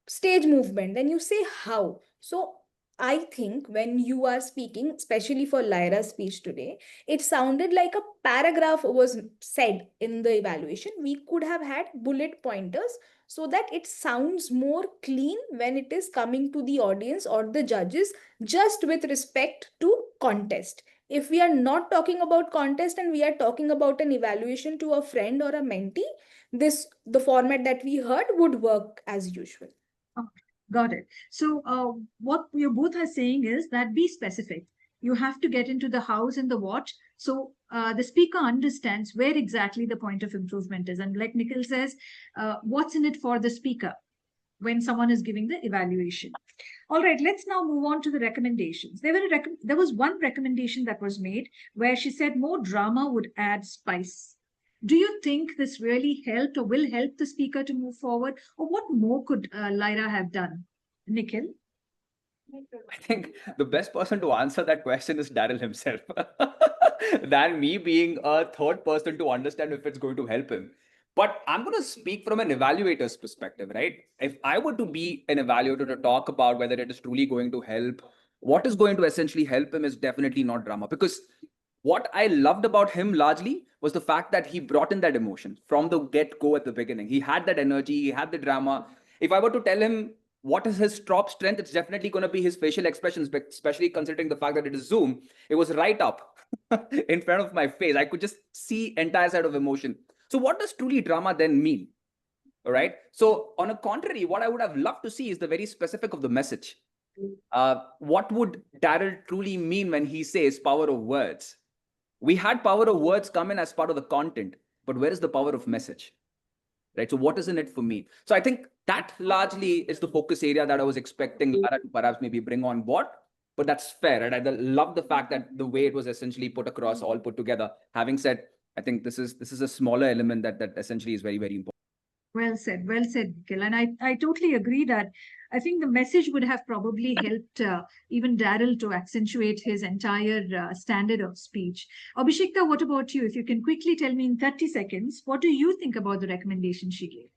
stage movement. Then you say how. So I think when you are speaking, especially for Lyra's speech today, it sounded like a paragraph was said in the evaluation. We could have had bullet pointers so that it sounds more clean when it is coming to the audience or the judges, just with respect to contest. If we are not talking about contest and we are talking about an evaluation to a friend or a mentee, the format that we heard would work as usual. Okay. Got it. So what you both are saying is that be specific. You have to get into the hows and the what. So the speaker understands where exactly the point of improvement is. And like Nikhil says, what's in it for the speaker when someone is giving the evaluation. All right, let's now move on to the recommendations. There was one recommendation that was made where she said more drama would add spice. Do you think this really helped or will help the speaker to move forward? Or what more could Lyra have done? Nikhil? I think the best person to answer that question is Daryl himself, than me being a third person to understand if it's going to help him. But I'm going to speak from an evaluator's perspective, right? If I were to be an evaluator to talk about whether it is truly going to help, what is going to essentially help him is definitely not drama. Because what I loved about him largely was the fact that he brought in that emotion from the get-go at the beginning. He had that energy, he had the drama. If I were to tell him what is his top strength, it's definitely going to be his facial expressions, especially considering the fact that it is Zoom. It was right up in front of my face. I could just see entire side of emotion. So what does truly drama then mean? All right. So on a contrary, what I would have loved to see is the very specific of the message. What would Daryl truly mean when he says power of words? We had power of words come in as part of the content, but where is the power of message? Right. So what is in it for me? So I think that largely is the focus area that I was expecting Lara to perhaps maybe bring on board. But that's fair. And I love the fact that the way it was essentially put across, all put together. Having said, I think this is a smaller element that essentially is very, very important. Well said, Nikhil. And I totally agree that I think the message would have probably helped even Daryl to accentuate his entire standard of speech. Abhishekta, what about you? If you can quickly tell me in 30 seconds, what do you think about the recommendation she gave?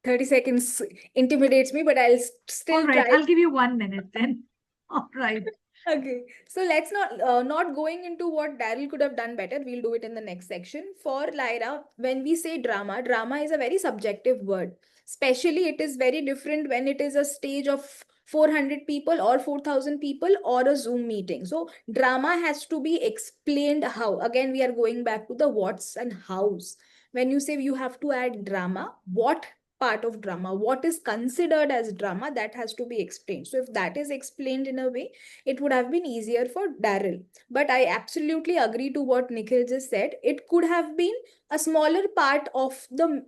30 seconds intimidates me, but I'll still All right, try. I'll give you 1 minute then. All right. Okay, so let's not going into what Daryl could have done better. We'll do it in the next section. For Lyra, when we say drama is a very subjective word. Especially it is very different when it is a stage of 400 people or 4,000 people or a Zoom meeting. So drama has to be explained how. Again, we are going back to the what's and how's. When you say you have to add drama, what part of drama, what is considered as drama, that has to be explained. So if that is explained in a way, it would have been easier for Daryl. But I absolutely agree to what Nikhil just said. It could have been a smaller part of the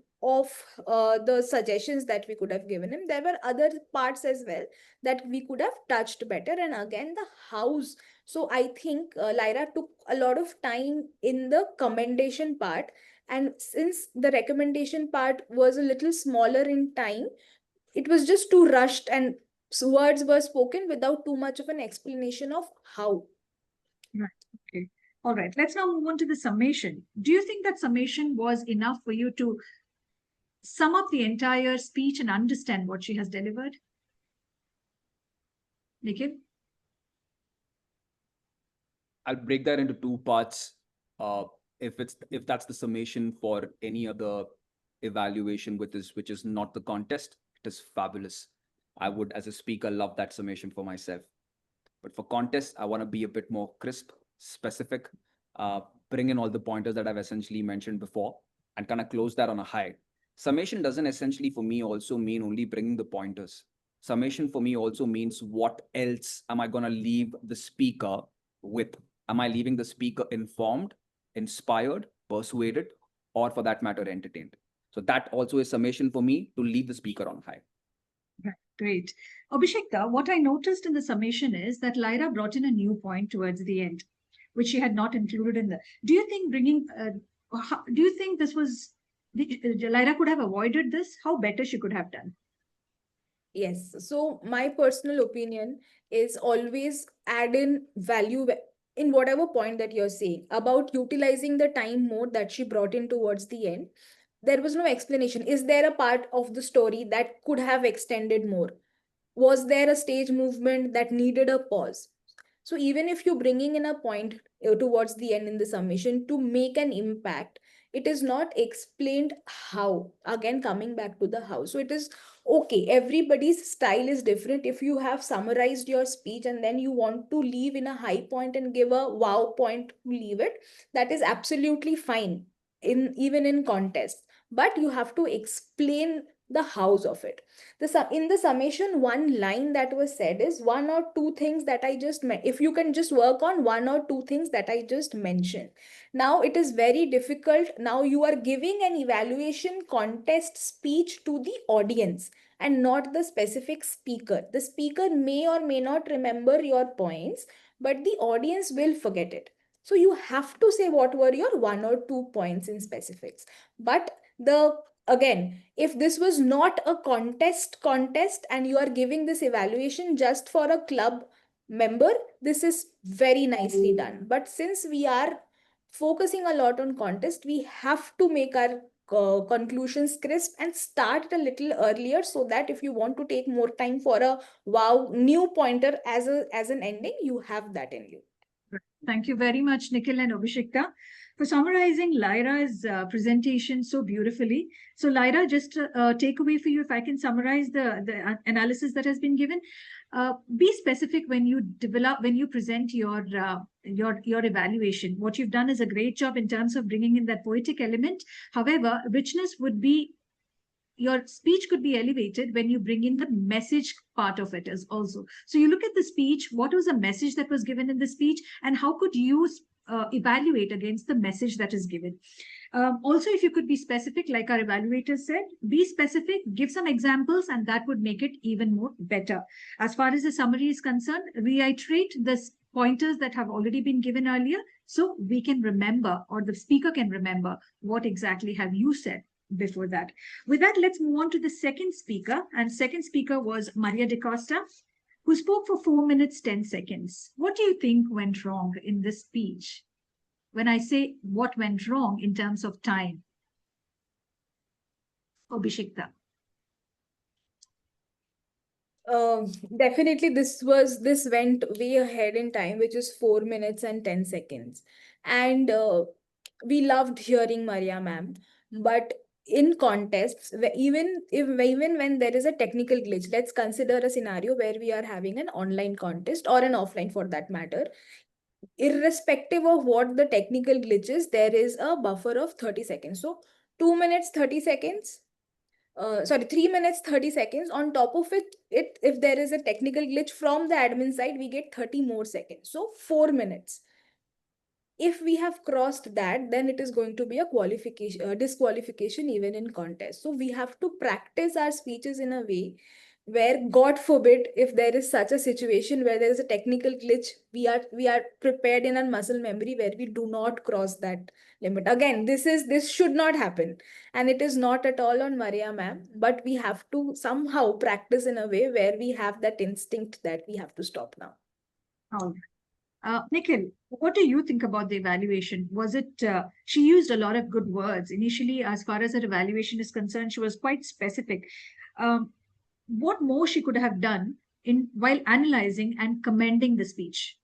suggestions that we could have given him. There were other parts as well that we could have touched better. And again, the hows So I think Lyra took a lot of time in the commendation part. And since the recommendation part was a little smaller in time, it was just too rushed and words were spoken without too much of an explanation of how. Right. Okay. All right. Let's now move on to the summation. Do you think that summation was enough for you to sum up the entire speech and understand what she has delivered? Nikhil? I'll break that into two parts. If that's the summation for any other evaluation which is not the contest, it is fabulous. I would, as a speaker, love that summation for myself. But for contest, I want to be a bit more crisp, specific, bring in all the pointers that I've essentially mentioned before, and kind of close that on a high. Summation doesn't essentially for me also mean only bringing the pointers. Summation for me also means what else am I going to leave the speaker with? Am I leaving the speaker informed, inspired, persuaded, or for that matter, entertained? So that also is summation for me to leave the speaker on high. Right, great. Abhishekta, what I noticed in the summation is that Lyra brought in a new point towards the end, which she had not included in the. Do you think do you think this was, Lyra could have avoided this? How better she could have done? Yes. So my personal opinion is always add in value in whatever point that you're saying about utilizing the time more that she brought in towards the end. There was no explanation. Is there a part of the story that could have extended more? Was there a stage movement that needed a pause? So even if you're bringing in a point towards the end in the summation to make an impact, it is not explained how. Again, coming back to the how. So it is okay. Everybody's style is different. If you have summarized your speech and then you want to leave in a high point and give a wow point to leave it, that is absolutely fine even in contest. But you have to explain the hows of it. In the summation, one line that was said is one or two things that I just met. If you can just work on one or two things that I just mentioned. Now it is very difficult. Now you are giving an evaluation contest speech to the audience and not the specific speaker. The speaker may or may not remember your points, but the audience will forget it. So you have to say what were your one or two points in specifics. But again, if this was not a contest and you are giving this evaluation just for a club member, this is very nicely done. But since we are focusing a lot on contest, we have to make our conclusions crisp and start a little earlier, so that if you want to take more time for a wow new pointer as an ending, you have that in you. Thank you very much, Nikhil and Abhishekta, for summarizing Lyra's presentation so beautifully. So Lyra, just take away for you, if I can summarize the analysis that has been given. Be specific when you present your evaluation. What you've done is a great job in terms of bringing in that poetic element. However, richness would be, your speech could be elevated when you bring in the message part of it as also. So you look at the speech, what was the message that was given in the speech, and how could you evaluate against the message that is given. Also, if you could be specific, like our evaluators said, be specific, give some examples, and that would make it even more better. As far as the summary is concerned, reiterate the pointers that have already been given earlier, so we can remember, or the speaker can remember, what exactly have you said before that. With that, let's move on to the second speaker. And second speaker was Maria DaCosta, who spoke for 4 minutes, 10 seconds. What do you think went wrong in this speech? When I say what went wrong in terms of time. Abhishekta. Definitely this went way ahead in time, which is 4 minutes and 10 seconds. And we loved hearing Maria ma'am, but in contests, even when there is a technical glitch, let's consider a scenario where we are having an online contest or an offline for that matter. Irrespective of what the technical glitch is, there is a buffer of 30 seconds. So 2 minutes, 30 seconds. 3 minutes, 30 seconds. On top of it, if there is a technical glitch from the admin side, we get 30 more seconds. So 4 minutes. If we have crossed that, then it is going to be a disqualification even in contest. So we have to practice our speeches in a way where, God forbid, if there is such a situation where there is a technical glitch, we are prepared in our muscle memory where we do not cross that limit. Again, this should not happen, and it is not at all on Maria ma'am, but we have to somehow practice in a way where we have that instinct that we have to stop now. All right. Nikhil, what do you think about the evaluation? Was it, she used a lot of good words. Initially, as far as her evaluation is concerned, she was quite specific. What more she could have done while analyzing and commending the speech?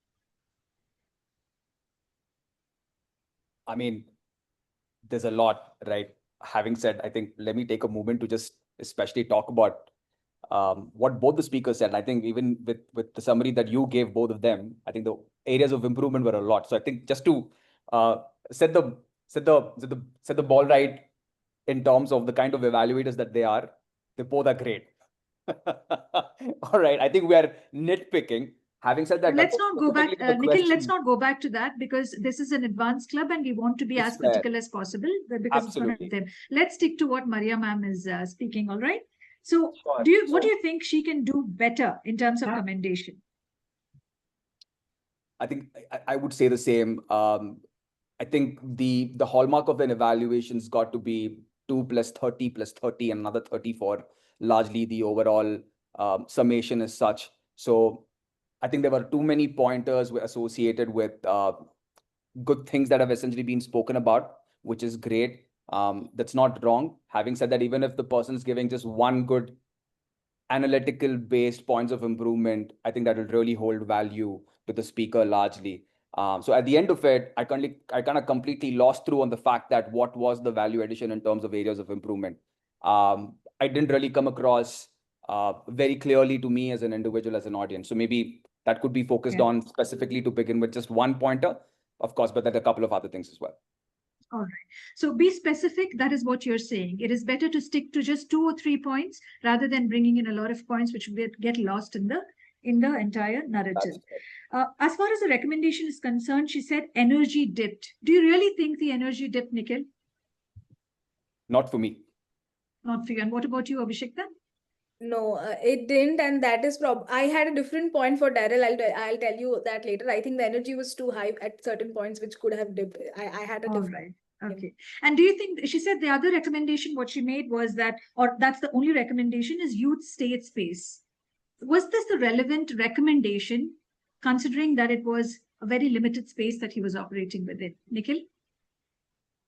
I mean, there's a lot, right? Having said, I think let me take a moment to just especially talk about what both the speakers said. I think even with the summary that you gave both of them, I think the areas of improvement were a lot. So I think just to set the ball right in terms of the kind of evaluators that they both are great. All right, I think we are nitpicking. Having said that, let's not go back, Nikhil, let's not go back to that, because this is an advanced club and we want to be as critical as possible, because it's going to them. Let's stick to what Maria ma'am is speaking, all right? So what do you think she can do better in terms of commendation? I think I would say the same. I think the hallmark of an evaluation's got to be 2 + 30 + 30 and another 30 for largely the overall summation as such. So I think there were too many pointers associated with good things that have essentially been spoken about, which is great. That's not wrong. Having said that, even if the person is giving just one good analytical based points of improvement, I think that will really hold value to the speaker largely. So at the end of it, I kind of completely lost through on the fact that what was the value addition in terms of areas of improvement. I didn't really come across very clearly to me as an individual, as an audience. So maybe that could be focused on specifically to begin with just one pointer, of course, but there are a couple of other things as well. All right. So be specific. That is what you're saying. It is better to stick to just 2 or 3 points rather than bringing in a lot of points which get lost in the entire narrative. As far as the recommendation is concerned, she said energy dipped. Do you really think the energy dipped, Nikhil? Not for me. Not for you. And what about you, Abhishekta? No, it didn't, and that is I had a different point for Daryl. I'll tell you that later. I think the energy was too high at certain points, which could have dipped. I had a different. Right. Okay. And do you think, she said the other recommendation what she made was that, or that's the only recommendation, is youth stay at space. Was this the relevant recommendation, considering that it was a very limited space that he was operating within? Nikhil?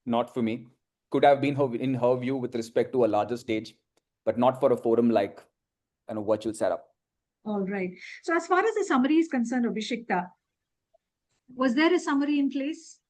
Not for me. Could have been in her view with respect to a larger stage, but not for a forum like a virtual setup. All right. So as far as the summary is concerned, Abhishekta, was there a summary in place?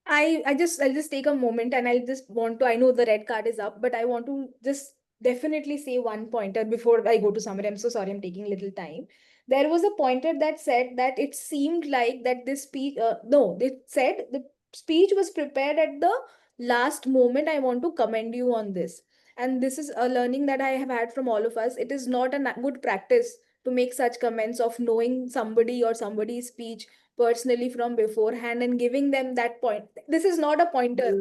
I'll just take a moment, and I'll just want to, I know the red card is up, but I want to just definitely say one pointer before I go to summary. I'm so sorry, I'm taking a little time. There was a pointer that said that it seemed like that this speech, no, it said the speech was prepared at the last moment. I want to commend you on this. And this is a learning that I have had from all of us. It is not a good practice to make such comments of knowing somebody or somebody's speech personally from beforehand and giving them that point. This is not a pointer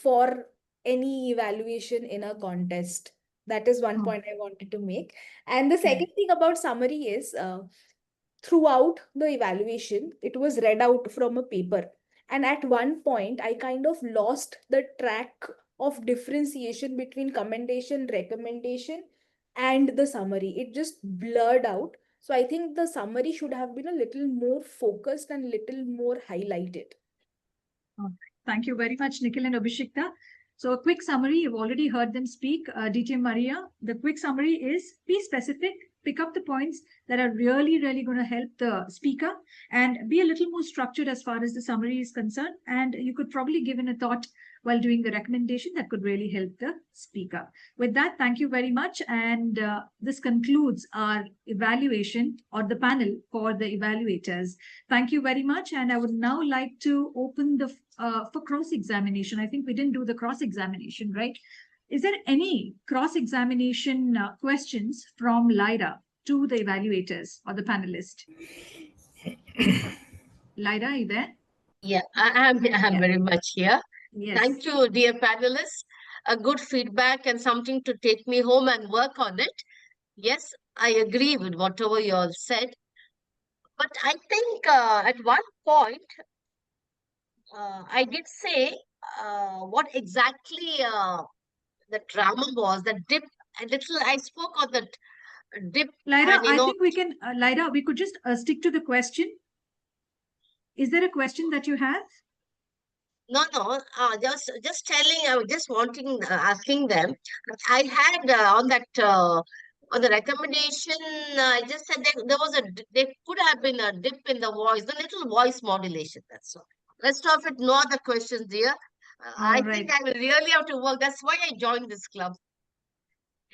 for any evaluation in a contest. That is one point I wanted to make. And the second thing about summary is throughout the evaluation, it was read out from a paper. And at one point, I kind of lost the track of differentiation between commendation, recommendation, and the summary. It just blurred out. So I think the summary should have been a little more focused and little more highlighted. Thank you very much, Nikhil and Abhishekta. So a quick summary, you've already heard them speak. DTM Maria, the quick summary is be specific, pick up the points that are really, really going to help the speaker, and be a little more structured as far as the summary is concerned. And you could probably give in a thought while doing the recommendation that could really help the speaker. With that, thank you very much. And this concludes our evaluation, or the panel for the evaluators. Thank you very much. And I would now like to open the for cross-examination. I think we didn't do the cross-examination, right? Is there any cross-examination questions from Lyra to the evaluators or the panelists? Lyra, are you there? Yeah, I'm very much here. Yes. Thank you, dear panelists. a good feedback and something to take me home and work on it. Yes, I agree with whatever you all said. But I think at one point, I did say what exactly the drama was, the dip. A little, I spoke on the dip. Lyra, And, I think we can, Lyra, we could just stick to the question. Is there a question that you have? No, just telling, I was just wanting, asking them. I had on that, on the recommendation, I just said there was there could have been a dip in the voice, the little voice modulation, that's all. Rest of it, no other questions, dear. I think I will really have to work. That's why I joined this club.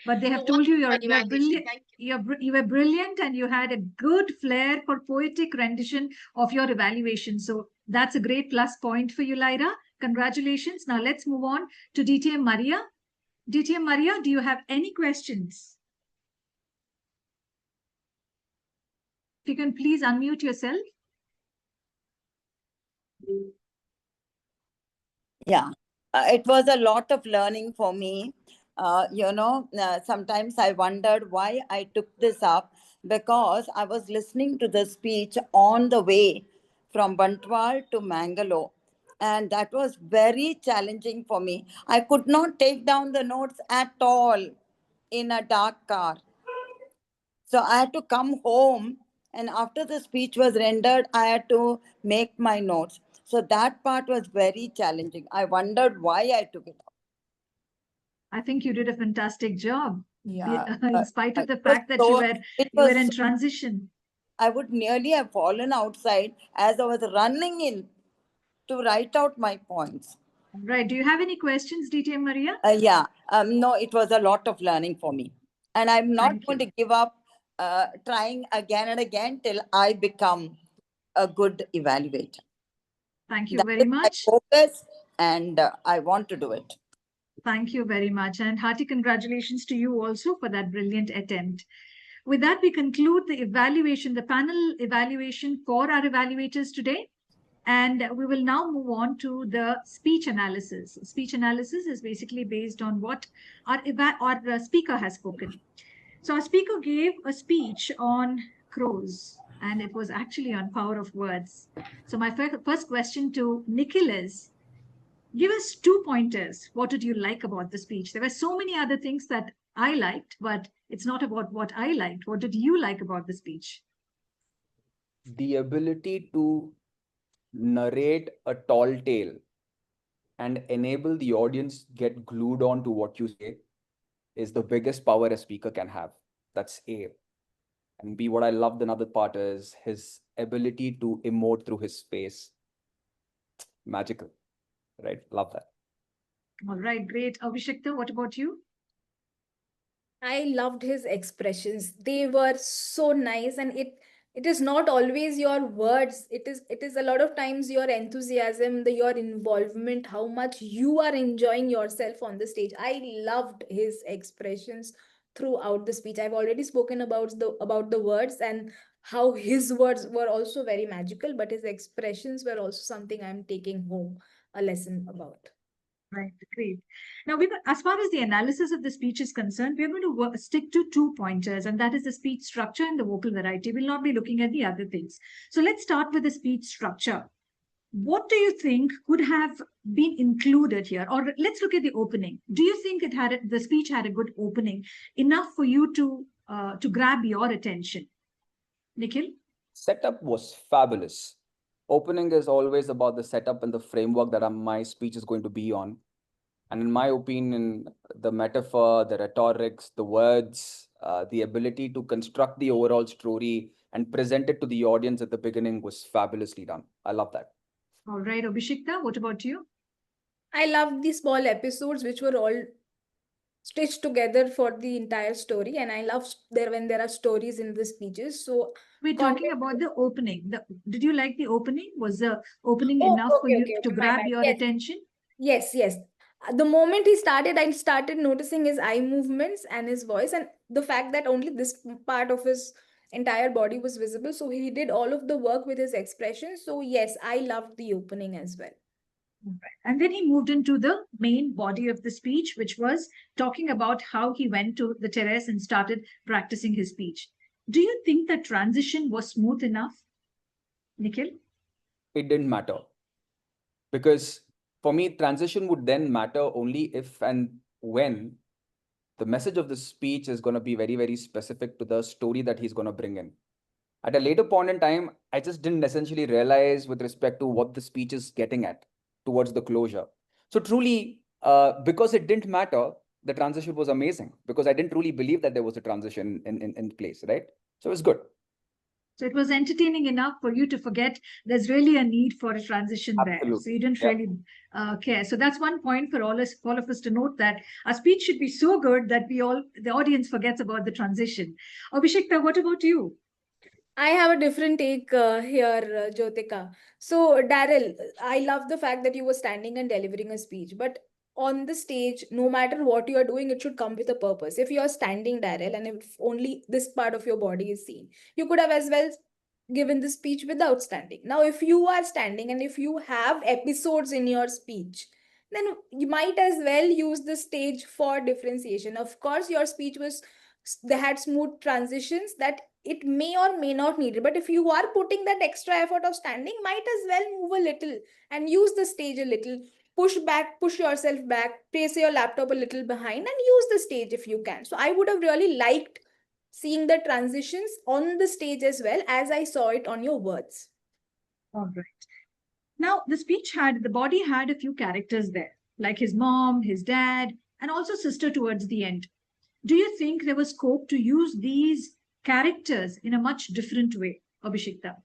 But they have So told you what you're evaluation? brilliant. Thank You were brilliant and you had a good flair for poetic rendition of your evaluation. So that's a great plus point for you, Lyra. Congratulations. Now let's move on to DTM Maria. DTM Maria, do you have any questions? If you can please unmute yourself. Yeah, it was a lot of learning for me. Sometimes I wondered why I took this up, because I was listening to the speech on the way from Bantwal to Mangalore. And that was very challenging for me. I could not take down the notes at all in a dark car. So I had to come home, and after the speech was rendered, I had to make my notes. So that part was very challenging. I wondered why I took it up. I think you did a fantastic job. Yeah, in spite of the it was fact that so- you were in transition. I would nearly have fallen outside as I was running in to write out my points. Right. Do you have any questions, DTM Maria? Yeah, no, it was a lot of learning for me. And I'm not going to give up trying again and again till I become a good evaluator. Thank you That very is my much. focus, and I want to do it. Thank you very much. And hearty congratulations to you also for that brilliant attempt. With that, we conclude the evaluation, the panel evaluation for our evaluators today. And we will now move on to the speech analysis. Speech analysis is basically based on what our speaker has spoken. So our speaker gave a speech on crows, and it was actually on power of words. So my first question to Nikhil is, give us 2 pointers. What did you like about the speech? There were so many other things that I liked, but it's not about what I liked. What did you like about the speech? The ability to narrate a tall tale and enable the audience get glued on to what you say is the biggest power a speaker can have. That's A. And B, what I loved another part is his ability to emote through his face. Magical, right? Love that. All right, great. Abhishekta, what about you? I loved his expressions. They were so nice, and it is not always your words. It is a lot of times your enthusiasm, your involvement, how much you are enjoying yourself on the stage. I loved his expressions throughout the speech. I've already spoken about the words and how his words were also very magical, but his expressions were also something I'm taking home a lesson about. Right, great. Now, as far as the analysis of the speech is concerned, we're going to stick to 2 pointers, and that is the speech structure and the vocal variety. We'll not be looking at the other things. So let's start with the speech structure. What do you think could have been included here? Or let's look at the opening. Do you think the speech had a good opening, enough for you to grab your attention? Nikhil? Setup was fabulous. Opening is always about the setup and the framework that my speech is going to be on. And in my opinion, the metaphor, the rhetorics, the words, the ability to construct the overall story and present it to the audience at the beginning was fabulously done. I love that. All right, Abhishekta, what about you? I loved the small episodes which were all stitched together for the entire story, and I love when there are stories in the speeches. So we're talking about the opening. Did you like the opening? Was the opening enough for you to grab your attention? Yes. The moment he started, I started noticing his eye movements and his voice, and the fact that only this part of his entire body was visible. So he did all of the work with his expressions. So yes, I loved the opening as well. Right. And then he moved into the main body of the speech, which was talking about how he went to the terrace and started practicing his speech. Do you think that transition was smooth enough, Nikhil? It didn't matter. Because for me, transition would then matter only if and when the message of the speech is going to be very, very specific to the story that he's going to bring in. At a later point in time, I just didn't essentially realize with respect to what the speech is getting at towards the closure. So truly, because it didn't matter, the transition was amazing because I didn't really believe that there was a transition in place, right? So it was good. So it was entertaining enough for you to forget there's really a need for a transition there. Absolutely. So you didn't Yeah. really care. So that's one point for all of us to note, that our speech should be so good that the audience forgets about the transition. Abhishekta, what about you? I have a different take here, Jyotika. So, Daryl, I love the fact that you were standing and delivering a speech, but on the stage, no matter what you are doing, it should come with a purpose. If you are standing, Daryl, and if only this part of your body is seen, you could have as well given the speech without standing. Now, if you are standing and if you have episodes in your speech, then you might as well use the stage for differentiation. Of course, your speech was, they had smooth transitions that it may or may not need it. But if you are putting that extra effort of standing, might as well move a little and use the stage a little. Push back, push yourself back, place your laptop a little behind and use the stage if you can. So I would have really liked seeing the transitions on the stage as well as I saw it on your words. All right. Now, the body had a few characters there, like his mom, his dad, and also sister towards the end. Do you think there was scope to use these characters in a much different way, Abhishekta?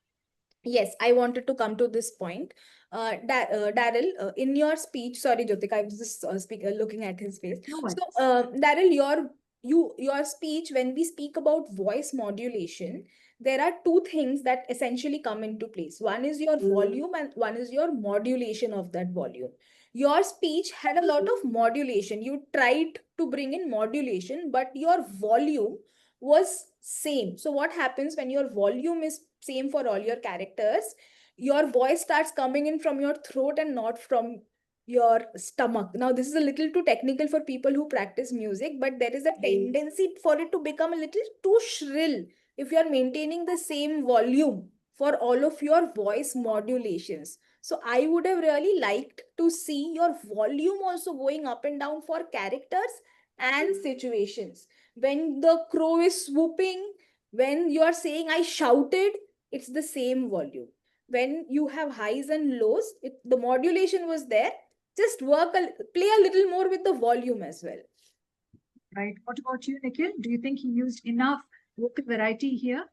Yes, I wanted to come to this point. Daryl, in your speech, sorry, Jyotika, I was just looking at his face. No So, worries. Daryl, your speech, when we speak about voice modulation, there are two things that essentially come into place. One is your volume and one is your modulation of that volume. Your speech had a lot of modulation. You tried to bring in modulation, but your volume was same. So what happens when your volume is same for all your characters, your voice starts coming in from your throat and not from your stomach. Now, this is a little too technical for people who practice music, but there is a tendency for it to become a little too shrill if you are maintaining the same volume for all of your voice modulations. So I would have really liked to see your volume also going up and down for characters and situations. When the crow is swooping, when you are saying I shouted, it's the same volume. When you have highs and lows, the modulation was there. Just play a little more with the volume as well. Right. What about you, Nikhil? Do you think he used enough vocal variety here?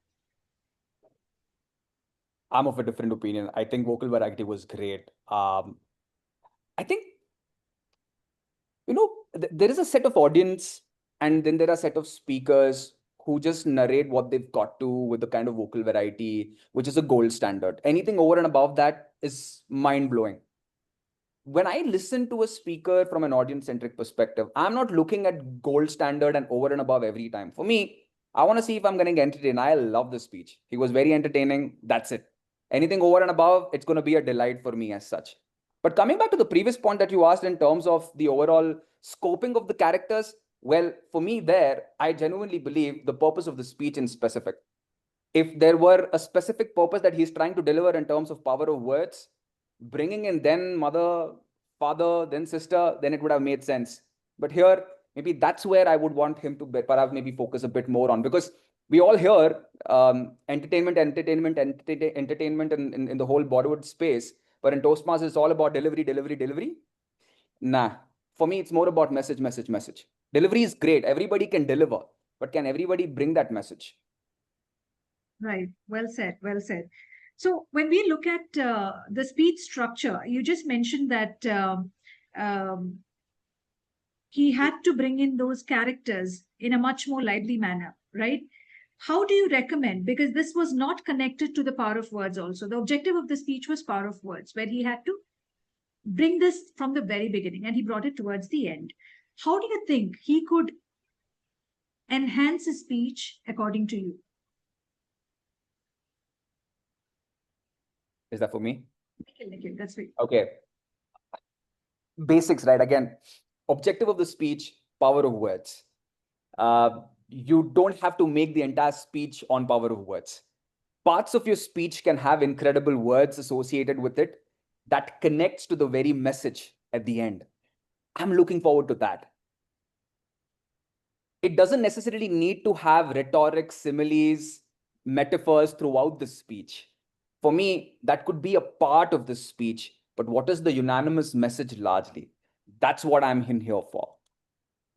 I'm of a different opinion. I think vocal variety was great. I think, there is a set of audience and then there are a set of speakers who just narrate what they've got to with the kind of vocal variety, which is a gold standard. Anything over and above that is mind-blowing. When I listen to a speaker from an audience-centric perspective, I'm not looking at gold standard and over and above every time. For me, I want to see if I'm getting entertained. I love the speech. He was very entertaining. That's it. Anything over and above, it's going to be a delight for me as such. But coming back to the previous point that you asked in terms of the overall scoping of the characters, well, for me there, I genuinely believe the purpose of the speech in specific. If there were a specific purpose that he's trying to deliver in terms of power of words, bringing in then mother, father, then sister, then it would have made sense. But here, maybe that's where I would want him to perhaps maybe focus a bit more on, because we all hear entertainment in the whole Bollywood space, but in Toastmasters, it's all about delivery. Nah, for me, it's more about message. Delivery is great. Everybody can deliver, but can everybody bring that message? Right. Well said. Well said. So when we look at the speech structure, you just mentioned that he had to bring in those characters in a much more lively manner, right? How do you recommend? Because this was not connected to the power of words also. The objective of the speech was power of words, where he had to bring this from the very beginning and he brought it towards the end. How do you think he could enhance his speech according to you? Is that for me? Nikhil, that's right. Okay. basics, right? Again, objective of the speech, power of words. You don't have to make the entire speech on power of words. Parts of your speech can have incredible words associated with it that connects to the very message at the end. I'm looking forward to that. It doesn't necessarily need to have rhetoric, similes, metaphors throughout the speech. For me, that could be a part of the speech, but what is the unanimous message largely? That's what I'm in here for.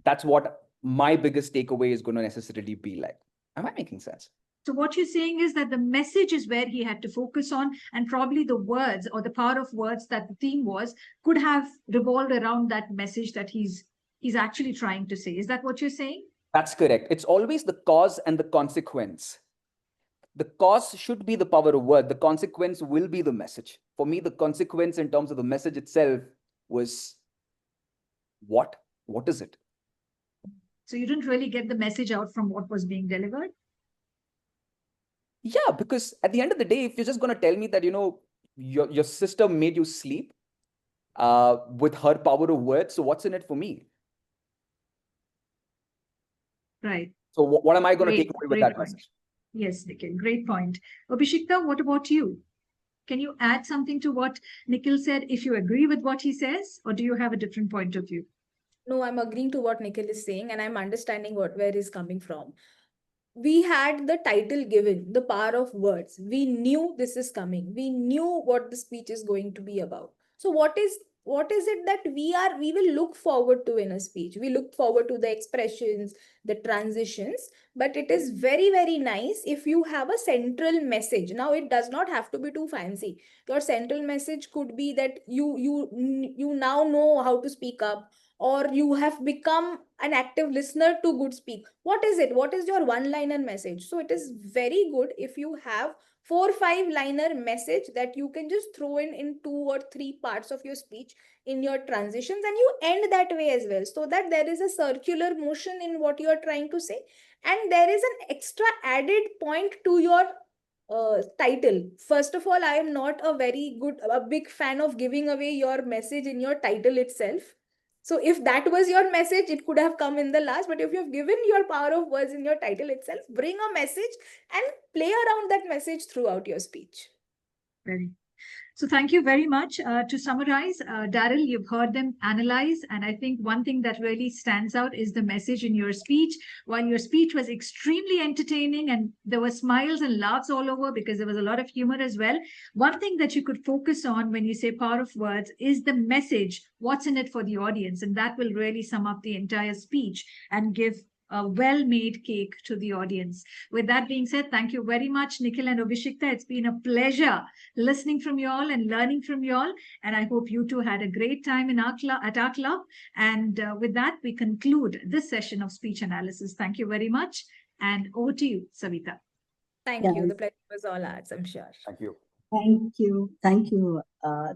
That's what my biggest takeaway is going to necessarily be like. Am I making sense? So what you're saying is that the message is where he had to focus on, and probably the words or the power of words that the theme was could have revolved around that message that he's actually trying to say. Is that what you're saying? That's correct. It's always the cause and the consequence. The cause should be the power of word. The consequence will be the message. For me, the consequence in terms of the message itself was what? What is it? So you didn't really get the message out from what was being delivered? Yeah, because at the end of the day, if you're just going to tell me that, your sister made you sleep with her power of words, so what's in it for me? Right. So what am I going to take away with that message? Yes, Nikhil, great point. Abhishekta, what about you? Can you add something to what Nikhil said if you agree with what he says, or do you have a different point of view? No, I'm agreeing to what Nikhil is saying, and I'm understanding where he's coming from. We had the title given, the power of words. We knew this is coming. We knew what the speech is going to be about. So what is it that we will look forward to in a speech? We look forward to the expressions, the transitions, but it is very, very nice if you have a central message. Now, it does not have to be too fancy. Your central message could be that you now know how to speak up, or you have become an active listener to good speak. What is it? What is your one-liner message? So it is very good if you have 4 or 5 liner message that you can just throw in 2 or 3 parts of your speech in your transitions, and you end that way as well, so that there is a circular motion in what you are trying to say, and there is an extra added point to your title. First of all, I am not a big fan of giving away your message in your title itself. So if that was your message, it could have come in the last. But if you've given your power of words in your title itself, bring a message and play around that message throughout your speech. Very. So thank you very much. To summarize, Daryl, you've heard them analyze. And I think one thing that really stands out is the message in your speech. While your speech was extremely entertaining and there were smiles and laughs all over because there was a lot of humor as well, one thing that you could focus on when you say power of words is the message, what's in it for the audience. And that will really sum up the entire speech and give a well-made cake to the audience. With that being said, thank you very much, Nikhil and Abhishekta. It's been a pleasure listening from you all and learning from you all. And I hope you two had a great time in at our club. And with that, we conclude this session of speech analysis. Thank you very much. And over to you, Savita. Thank you. The pleasure was all ours, I'm sure. Thank you. Thank you. Thank you.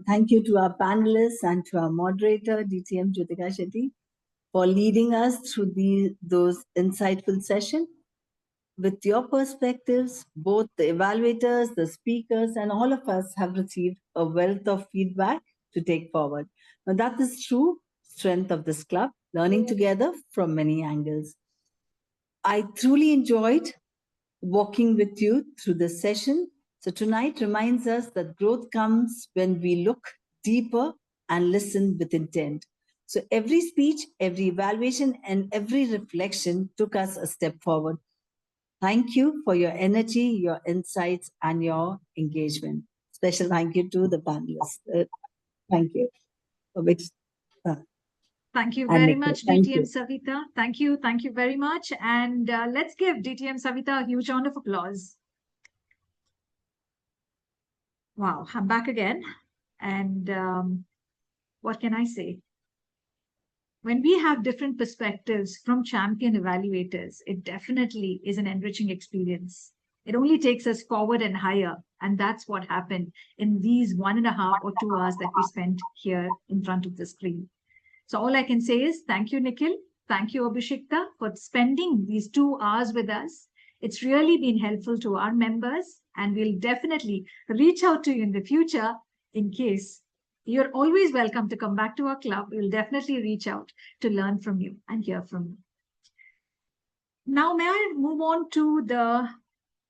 Thank you to our panelists and to our moderator, DTM Jyotika Shetty, for leading us through those insightful sessions. With your perspectives, both the evaluators, the speakers, and all of us have received a wealth of feedback to take forward. Now, that is true strength of this club, learning together from many angles. I truly enjoyed walking with you through this session. So tonight reminds us that growth comes when we look deeper and listen with intent. So every speech, every evaluation, and every reflection took us a step forward. Thank you for your energy, your insights, and your engagement. Special thank you to the panelists. Thank you. Thank you very much, DTM you. Savita. Thank you. Thank you very much. And let's give DTM Savita a huge round of applause. Wow, I'm back again. And what can I say? When we have different perspectives from champion evaluators, it definitely is an enriching experience. It only takes us forward and higher. And that's what happened in these 1.5 or 2 hours that we spent here in front of the screen. So all I can say is thank you, Nikhil. Thank you, Abhishekta, for spending these 2 hours with us. It's really been helpful to our members, and we'll definitely reach out to you in the future in case you're always welcome to come back to our club. We'll definitely reach out to learn from you and hear from you. Now, may I move on to the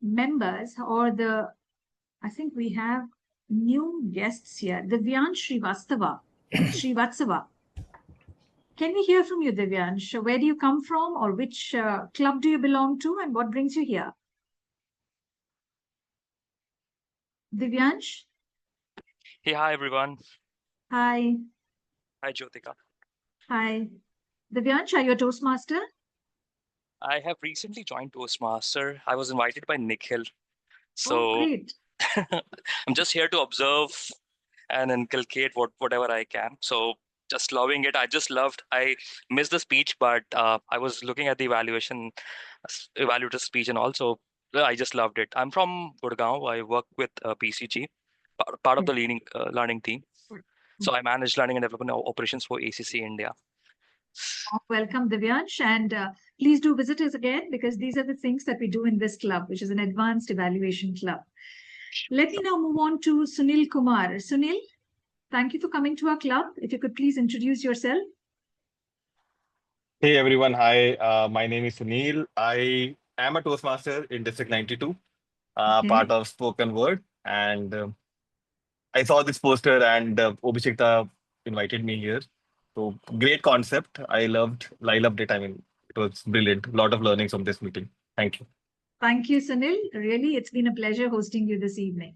members or I think we have new guests here. Divyansh Srivatsava. Can we hear from you, Divyansh? Where do you come from, or which club do you belong to, and what brings you here? Divyansh? Hey, hi everyone. Hi. Hi, Jyotika. Hi. Divyansh, are you a Toastmaster? I have recently joined Toastmaster. I was invited by Nikhil. Oh, So great. I'm just here to observe and inculcate whatever I can. So just loving it. I missed the speech, but I was looking at the evaluator speech, and also I just loved it. I'm from Gurgaon. I work with PCG, part of the learning team. So I manage learning and development operations for ACC India. Welcome, Divyansh, and please do visit us again, because these are the things that we do in this club, which is an advanced evaluation club. Let me now move on to Sunil Kumar. Sunil, thank you for coming to our club. If you could please introduce yourself. Hey everyone, hi. My name is Sunil. I am a Toastmaster in District 92, part of Spoken Word, and I saw this poster and Obishekta invited me here. So great concept. I loved it. I mean, it was brilliant. A lot of learnings from this meeting. Thank you. Thank you, Sunil. Really, it's been a pleasure hosting you this evening.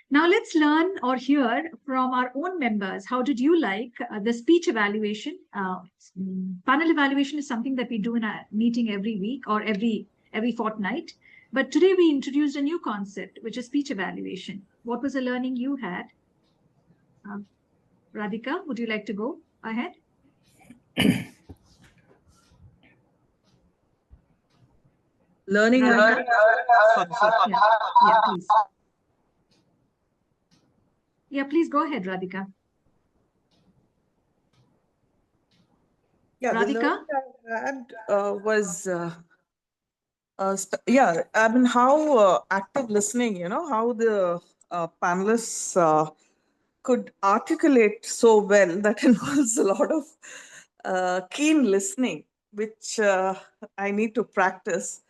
Now let's learn or hear from our own members. How did you like the speech evaluation? Panel evaluation is something that we do in a meeting every week or every fortnight. But today we introduced a new concept, which is speech evaluation. What was the learning you had? Radhika, would you like to go ahead? Learning. Yeah, please. Yeah, please go ahead, Radhika. Yeah, Radhika? the learning I had was, I mean, how active listening, how the panelists could articulate so well. That involves a lot of keen listening, which I need to practice.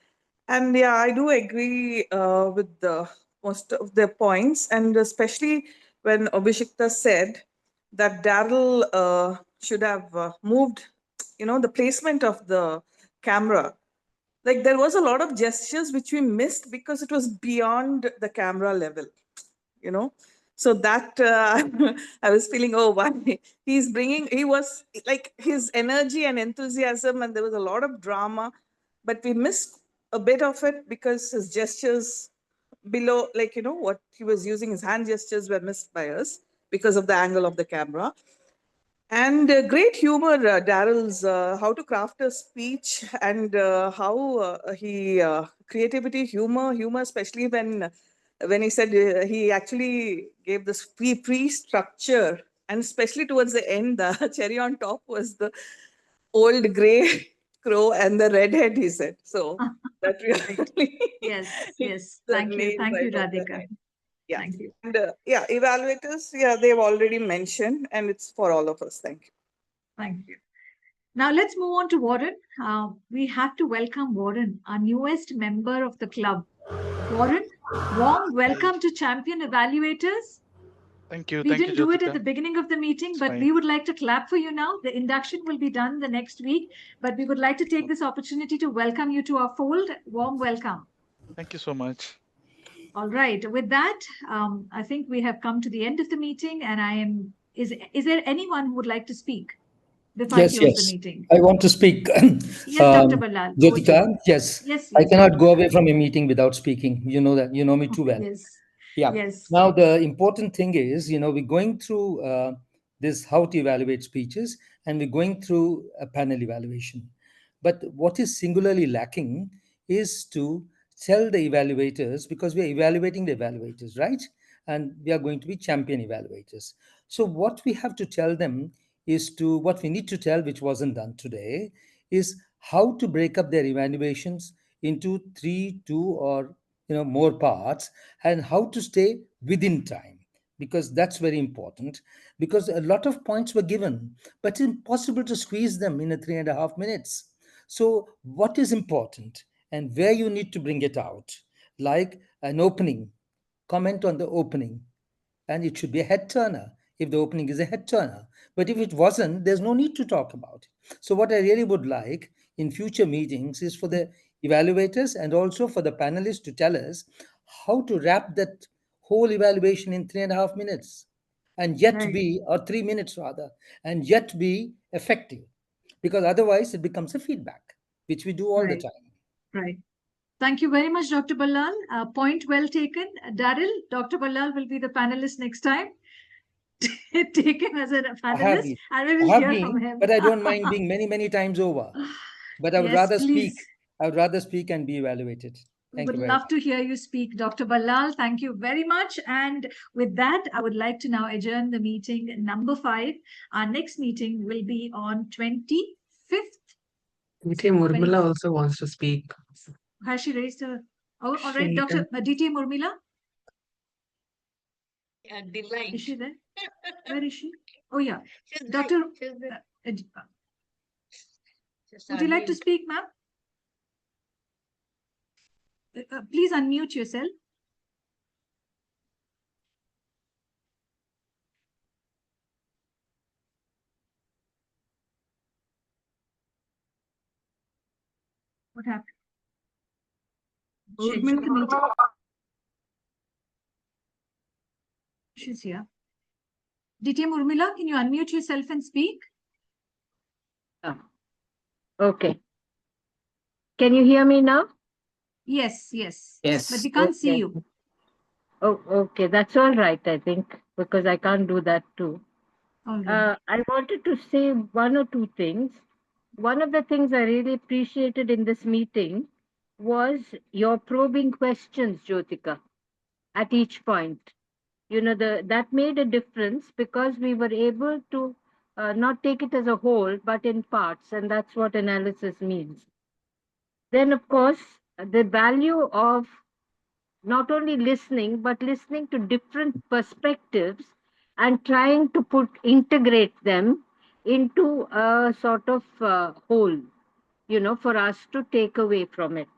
And yeah, I do agree with most of their points, and especially when Abhishekta said that Daryl should have moved, the placement of the camera. Like there was a lot of gestures which we missed because it was beyond the camera level, So that I was feeling, oh, why he was like his energy and enthusiasm, and there was a lot of drama, but we missed a bit of it because his gestures below, what he was using, his hand gestures were missed by us because of the angle of the camera. And great humor, Daryl's, how to craft a speech, and how he creativity, humor, especially when he said he actually gave this pre-structure, and especially towards the end, the cherry on top was the old gray crow and the redhead, he said. So that really yes. Thank you, Radhika. Yeah. Thank you. And evaluators, they've already mentioned, and it's for all of us. Thank you. Thank you. Now let's move on to Warren. We have to welcome Warren, our newest member of the club. Warren, warm welcome to Champion Evaluators. Thank you. We didn't do it at Jyotika. the beginning of the meeting, but fine. we would like to clap for you now. The induction will be done the next week, but we would like to take this opportunity to welcome you to our fold. Warm welcome. Thank you so much. All right. With that, I think we have come to the end of the meeting, and is there anyone who would like to speak before I close the meeting? I want to speak. Yes, Dr. Ballal. Jyotika, yes. Yes. I cannot go away from a meeting without speaking. You know that. You know me too well. Yes. Yeah. Yes. Now, the important thing is, we're going through this how to evaluate speeches, and we're going through a panel evaluation. But what is singularly lacking is to tell the evaluators, because we are evaluating the evaluators, right? And we are going to be champion evaluators. So what we have to tell them is what we need to tell, which wasn't done today, is how to break up their evaluations into 3, 2, or more parts, and how to stay within time. because that's very important, because a lot of points were given, but it's impossible to squeeze them in a 3.5 minutes. So what is important and where you need to bring it out, like an opening, comment on the opening, and it should be a head turner if the opening is a head turner. But if it wasn't, there's no need to talk about it. So what I really would like in future meetings is for the evaluators and also for the panelists to tell us how to wrap that whole evaluation in 3.5 minutes and yet Right. be, or 3 minutes rather, and yet be effective. Because otherwise it becomes a feedback, which we do all the Right. time. Right. Thank you very much, Dr. Ballal. Point well taken. Daryl, Dr. Ballal will be the panelist next time. Take him as a I have panelist been, and we I will have hear from been, him. but I don't mind being many, many times over. But I would Yes, rather please. speak. I would rather speak and be evaluated. We Thank would you very love much. to hear you speak, Dr. Ballal. Thank you very much. And with that, I would like to now adjourn the meeting number 5. Our next meeting will be on 25th. DT Murmila also wants to speak. Has she raised her? Oh, all right, She Dr. DT Murmila. Yeah, delight. Is she there? Where is she? Oh, yeah. She's Dr. there. She's there. Just Would you like to unmute. speak, ma'am? Please unmute yourself. What happened? She exited the meeting. She's here. DT Murmila, can you unmute yourself and speak? Okay. Can you hear me now? Yes, yes. Yes. But we can't see Okay. you. Oh, okay. That's all right, I think, because I can't do that too. All right. I wanted to say one or two things. One of the things I really appreciated in this meeting was your probing questions, Jyotika, at each point. You know, that made a difference because we were able to not take it as a whole, but in parts, and that's what analysis means. Then, of course, the value of not only listening, but listening to different perspectives and trying to integrate them into a sort of whole, you know, for us to take away from it.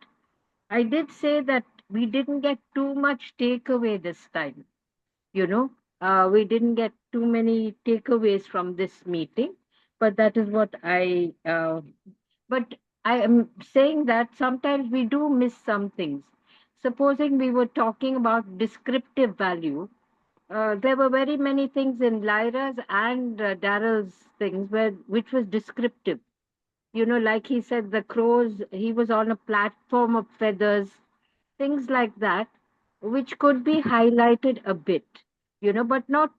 I did say that we didn't get too much takeaway this time, you know. We didn't get too many takeaways from this meeting, but that is what but I am saying that sometimes we do miss some things. Supposing we were talking about descriptive value, there were very many things in Lyra's and Daryl's things which was descriptive. You know, like he said, the crows, he was on a platform of feathers, things like that, which could be highlighted a bit, you know, but not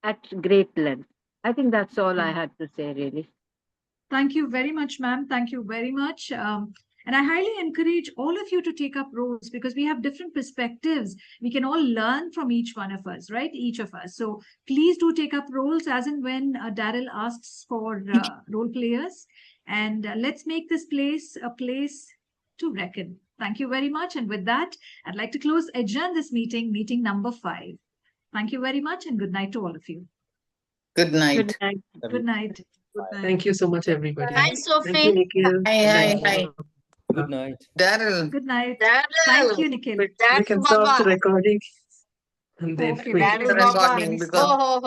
at great length. I think that's all I had to say, really. Thank you very much, ma'am. Thank you very much. And I highly encourage all of you to take up roles because we have different perspectives. We can all learn from each one of us, right? Each of us. So please do take up roles as and when Daryl asks for role players. And let's make this place a place to reckon. Thank you very much. And with that, I'd like to adjourn this meeting, meeting number 5. Thank you very much and good night to all of you. Good night. Good night. Good night. Thank you so much, everybody. Hi, Thank Sophie. you, Nikhil. Hi. Good night. Daryl. Good night. Daryl. Thank you, Nikhil. We can stop the recording and then Okay, we that can is Daryl The Baba. recording Ho, because ho, ho.